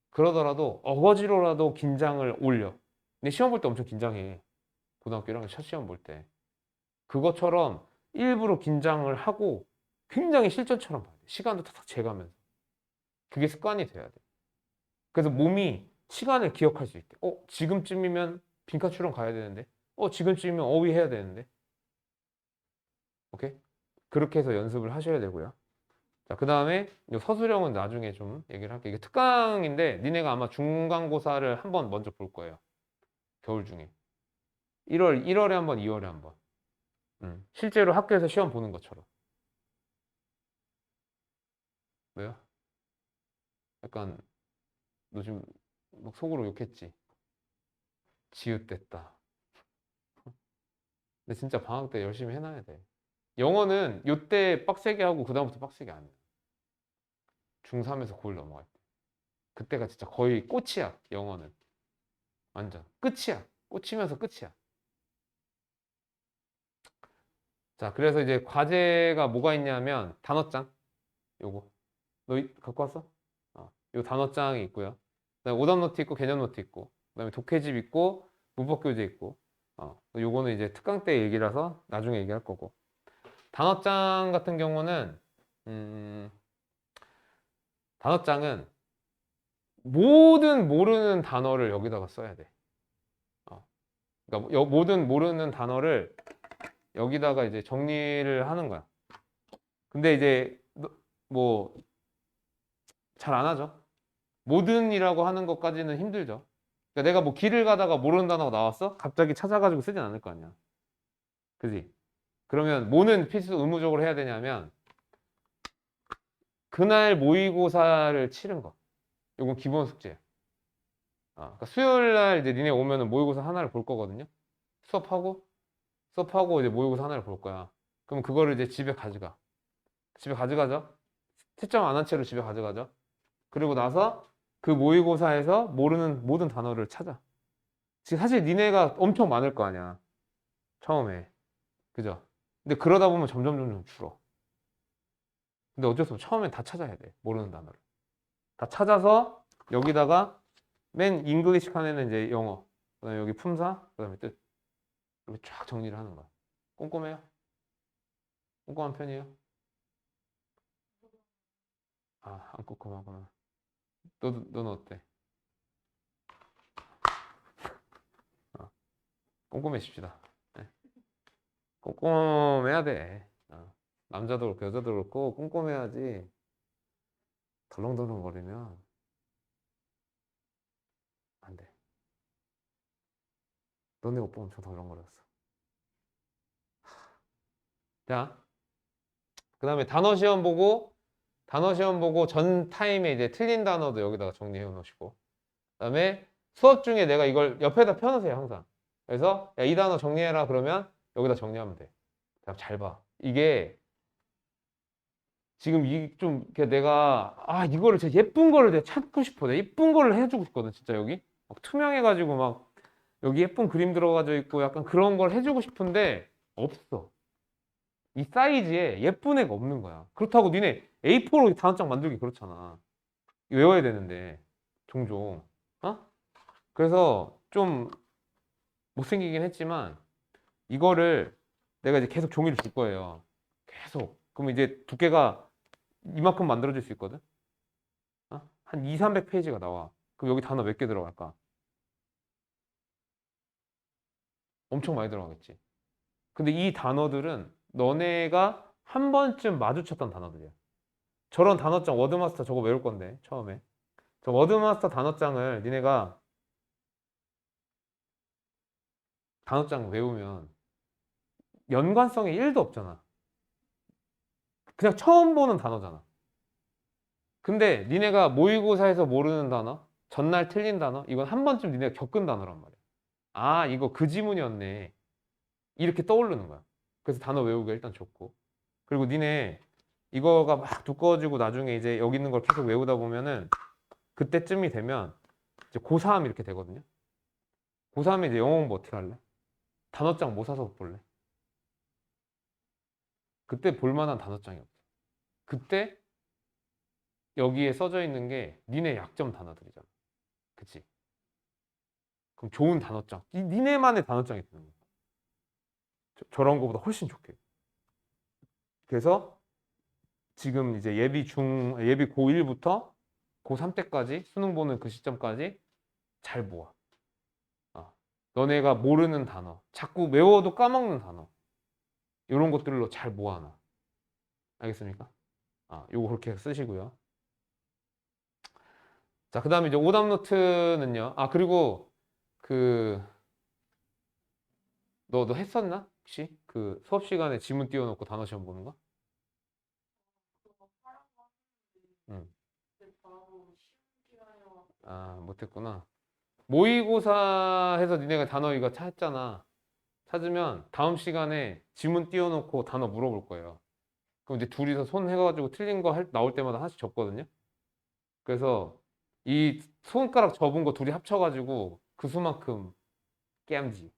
그러더라도 어거지로라도 긴장을 올려. 근데 시험 볼 때 엄청 긴장해. 고등학교 1학년 첫 시험 볼 때. 그것처럼 일부러 긴장을 하고 굉장히 실전처럼 봐야 돼. 시간도 탁탁 재가면서. 그게 습관이 돼야 돼. 그래서 몸이 시간을 기억할 수 있대. 지금쯤이면 빈칸 추론 가야 되는데. 지금쯤이면 어휘 해야 되는데. 오케이? 그렇게 해서 연습을 하셔야 되고요. 자, 그 다음에 서술형은 나중에 좀 얘기를 할게. 이게 특강인데 니네가 아마 중간고사를 한번 먼저 볼 거예요. 겨울 중에. 1월에 한 번, 2월에 한 번. 실제로 학교에서 시험 보는 것처럼. 왜요? 약간 너 지금 막 속으로 욕했지? 지읒됐다. 근데 진짜 방학 때 열심히 해놔야 돼. 영어는 요때 빡세게 하고 그다음부터 빡세게 안 해. 중3에서 고1 넘어갈 때. 그때가 진짜 거의 꽃이야, 영어는. 완전. 끝이야. 꽂히면서 끝이야. 자, 그래서 이제 과제가 뭐가 있냐면 단어장. 요거. 너 갖고 왔어? 요 단어장이 있고요. 그다음에 오답 노트 있고 개념 노트 있고. 그다음에 독해집 있고 문법 교재 있고. 요거는 이제 특강 때 얘기라서 나중에 얘기할 거고. 단어장 같은 경우는 단어장은 모든 모르는 단어를 여기다가 써야 돼. 그러니까 모든 모르는 단어를 여기다가 이제 정리를 하는 거야. 근데 이제 뭐 잘 안 하죠. 모든이라고 하는 것까지는 힘들죠. 그러니까 내가 뭐 길을 가다가 모르는 단어가 나왔어? 갑자기 찾아가지고 쓰진 않을 거 아니야. 그지? 그러면 뭐는 필수 의무적으로 해야 되냐면 그날 모의고사를 치른 거. 이건 기본 숙제야. 그러니까 수요일 날 이제 니네 오면은 모의고사 하나를 볼 거거든요. 수업하고 이제 모의고사 하나를 볼 거야. 그럼 그거를 이제 집에 가져가. 집에 가져가죠. 채점 안 한 채로 집에 가져가죠. 그리고 나서 그 모의고사에서 모르는 모든 단어를 찾아. 지금 사실 니네가 엄청 많을 거 아니야. 처음에. 그죠? 근데 그러다 보면 점점 줄어. 근데 어쩔 수 없어. 처음엔 다 찾아야 돼. 모르는 단어를. 다 찾아서 여기다가 맨 잉글리시 칸에는 이제 영어, 그다음에 여기 품사, 그다음에 뜻. 이렇게 쫙 정리를 하는 거야. 꼼꼼해요? 꼼꼼한 편이에요? 안 꼼꼼하구나. 너는 어때? 꼼꼼해집시다. 네. 꼼꼼해야 돼. 남자도 그렇고 여자도 그렇고 꼼꼼해야지. 덜렁덜렁거리면 안 돼. 너네 오빠 엄청 덜렁거렸어. 자, 그 다음에 단어 시험 보고 전 타임에 이제 틀린 단어도 여기다가 정리해 놓으시고. 그 다음에 수업 중에 내가 이걸 옆에다 펴놓으세요, 항상. 그래서 야, 이 단어 정리해라 그러면 여기다 정리하면 돼. 잘 봐. 이게 지금 내가 이거를 진짜 예쁜 거를 내가 찾고 싶어. 내가 예쁜 거를 해주고 싶거든, 진짜 여기. 막 투명해가지고 막 여기 예쁜 그림 들어가져 있고 약간 그런 걸 해주고 싶은데 없어. 이 사이즈에 예쁜 애가 없는 거야. 그렇다고 니네 A4로 단어장 만들기 그렇잖아. 외워야 되는데 종종. 어? 그래서 좀 못생기긴 했지만 이거를 내가 이제 계속 종이를 줄 거예요. 계속. 그럼 이제 두께가 이만큼 만들어질 수 있거든. 어? 한 2, 300페이지가 나와. 그럼 여기 단어 몇 개 들어갈까? 엄청 많이 들어가겠지. 근데 이 단어들은 너네가 한 번쯤 마주쳤던 단어들이야. 저런 단어장 워드마스터 저거 외울 건데 처음에. 저 워드마스터 단어장을 니네가 단어장 외우면 연관성이 1도 없잖아. 그냥 처음 보는 단어잖아. 근데 니네가 모의고사에서 모르는 단어, 전날 틀린 단어, 이건 한 번쯤 니네가 겪은 단어란 말이야. 아, 이거 그 지문이었네. 이렇게 떠오르는 거야. 그래서 단어 외우기가 일단 좋고. 그리고 니네 이거가 막 두꺼워지고 나중에 이제 여기 있는 걸 계속 외우다 보면은 그때쯤이 되면 이제 고3 이렇게 되거든요. 고3에 이제 영어 공부 어떻게 할래? 단어장 뭐 사서 볼래? 그때 볼만한 단어장이 없어. 그때 여기에 써져 있는 게 니네 약점 단어들이잖아. 그치? 그럼 좋은 단어장. 니네만의 단어장이 되는 거야. 저런 거보다 훨씬 좋게. 그래서 지금 이제 예비 고1부터 고3 때까지 수능 보는 그 시점까지 잘 모아. 아, 너네가 모르는 단어, 자꾸 외워도 까먹는 단어, 이런 것들로 잘 모아놔. 알겠습니까? 아, 요거 그렇게 쓰시고요. 자, 그 다음에 이제 오답 노트는요. 아, 그리고 그, 너 했었나? 혹시? 그 수업 시간에 지문 띄워놓고 단어 시험 보는 거? 응. 아, 못했구나. 모의고사 해서 니네가 단어 이거 찾잖아. 찾으면 다음 시간에 지문 띄워놓고 단어 물어볼 거예요. 그럼 이제 둘이서 손 해가지고 틀린 거 나올 때마다 하나씩 적거든요. 그래서 이 손가락 접은 거 둘이 합쳐가지고 그 수만큼 깨암지.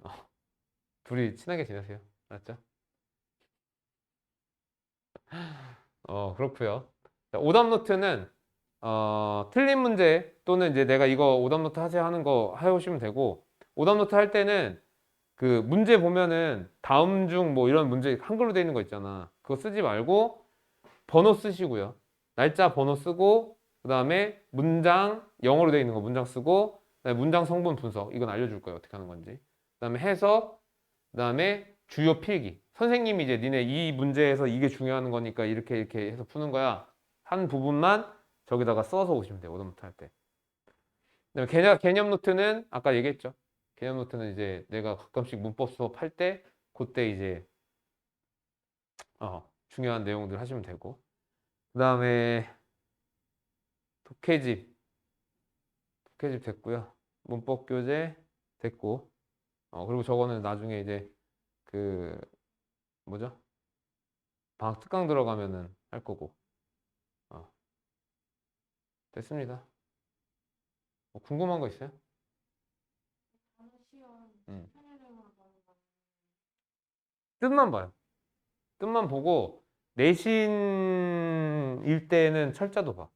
어, 둘이 친하게 지내세요. 알았죠? 그렇고요. 오답 노트는 틀린 문제 또는 이제 내가 이거 오답 노트 하세요 하는 거 해오시면 되고 오답 노트 할 때는 그 문제 보면은 다음 중 뭐 이런 문제 한글로 돼 있는 거 있잖아. 그거 쓰지 말고 번호 쓰시고요. 날짜 번호 쓰고 그다음에 문장 영어로 돼 있는 거 문장 쓰고 그다음에 문장 성분 분석 이건 알려줄 거예요. 어떻게 하는 건지. 그다음에 해석 그다음에 주요 필기. 선생님이 이제 니네 이 문제에서 이게 중요한 거니까 이렇게 이렇게 해서 푸는 거야. 한 부분만 저기다가 써서 오시면 돼요. 오답 노트 할 때. 그다음에 개념 노트는 아까 얘기했죠. 개념 노트는 이제 내가 가끔씩 문법 수업 할 때 그때 이제 중요한 내용들 하시면 되고. 그다음에 독해집 독해집 됐고요. 문법 교재 됐고. 그리고 저거는 나중에 이제 그 뭐죠? 방학 특강 들어가면은 할 거고. 어, 됐습니다. 뭐 궁금한 거 있어요? 음. 뜻만 봐요. 뜻만 보고 내신일 때는 철자도 봐.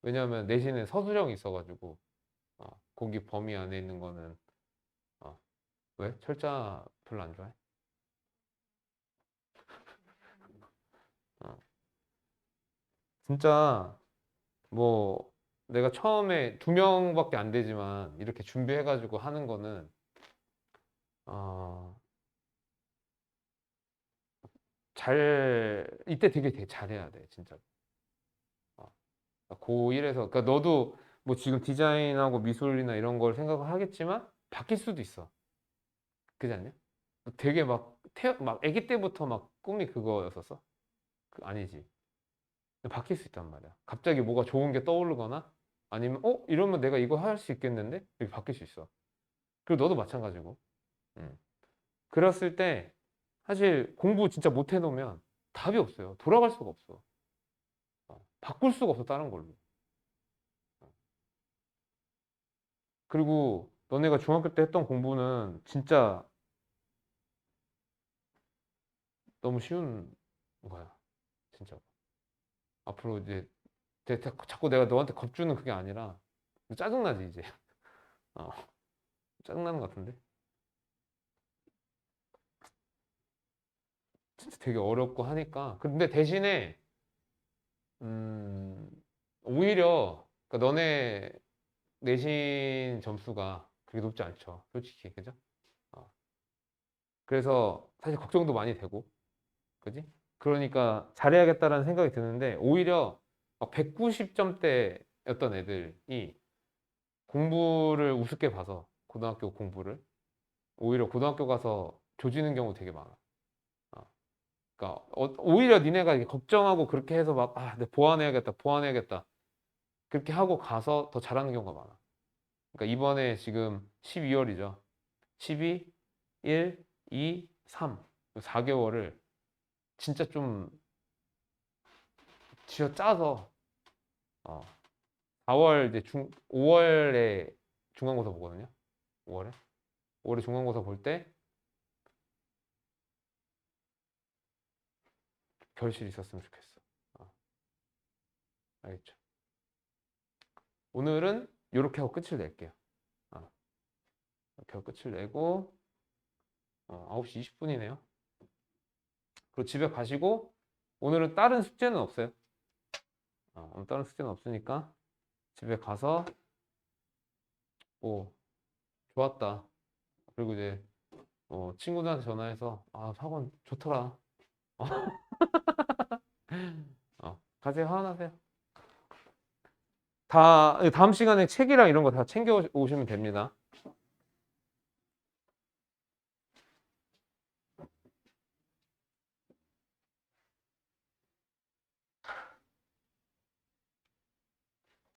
왜냐하면 내신에 서술형이 있어가지고 거기 범위 안에 있는 거는 왜? 철자 별로 안 좋아해? 어. 진짜 뭐 내가 처음에 2명밖에 안 되지만 이렇게 준비해가지고 하는 거는 어, 이때 되게 잘해야 돼 진짜. 고1에서 그러니까 너도 뭐 지금 디자인하고 미술이나 이런 걸 생각을 하겠지만 바뀔 수도 있어. 그지 않냐? 되게 막 아기 때부터 막 꿈이 그거였었어? 아니지. 바뀔 수 있단 말이야. 갑자기 뭐가 좋은 게 떠오르거나 아니면 이러면 내가 이거 할 수 있겠는데? 이렇게 바뀔 수 있어. 그리고 너도 마찬가지고. 음. 그랬을 때 사실 공부 진짜 못 해놓으면 답이 없어요. 돌아갈 수가 없어. 바꿀 수가 없어 다른 걸로. 그리고 너네가 중학교 때 했던 공부는 진짜 너무 쉬운 거야. 진짜. 앞으로 이제 자꾸 내가 너한테 겁주는 그게 아니라 짜증나지 이제. 어, 짜증나는 것 같은데. 진짜 되게 어렵고 하니까. 근데 대신에 음, 오히려 그러니까 너네 내신 점수가 그렇게 높지 않죠. 솔직히. 그죠? 어. 그래서 사실 걱정도 많이 되고. 그지? 그러니까 잘해야겠다라는 생각이 드는데 오히려 190점대였던 애들이 공부를 우습게 봐서 고등학교 공부를 오히려 고등학교 가서 조지는 경우 되게 많아. 어. 그러니까 오히려 니네가 이렇게 걱정하고 그렇게 해서 막 내 보완해야겠다, 보완해야겠다 그렇게 하고 가서 더 잘하는 경우가 많아. 그러니까 이번에 지금 12월이죠. 12, 1, 2, 3 4개월을 진짜 좀 쥐어 짜서 4월 이제 5월에 중간고사 보거든요. 5월에 중간고사 볼 때 결실이 있었으면 좋겠어. 어, 알겠죠? 오늘은 이렇게 하고 끝을 낼게요. 이렇게 하고 끝을 내고 9시 20분이네요. 그리고 집에 가시고 오늘은 다른 숙제는 없어요. 오늘 다른 숙제는 없으니까 집에 가서 오 좋았다. 그리고 이제 친구들한테 전화해서 학원 좋더라. 가세요. 하원하세요. 다음 시간에 책이랑 이런 거 다 챙겨 오시면 됩니다.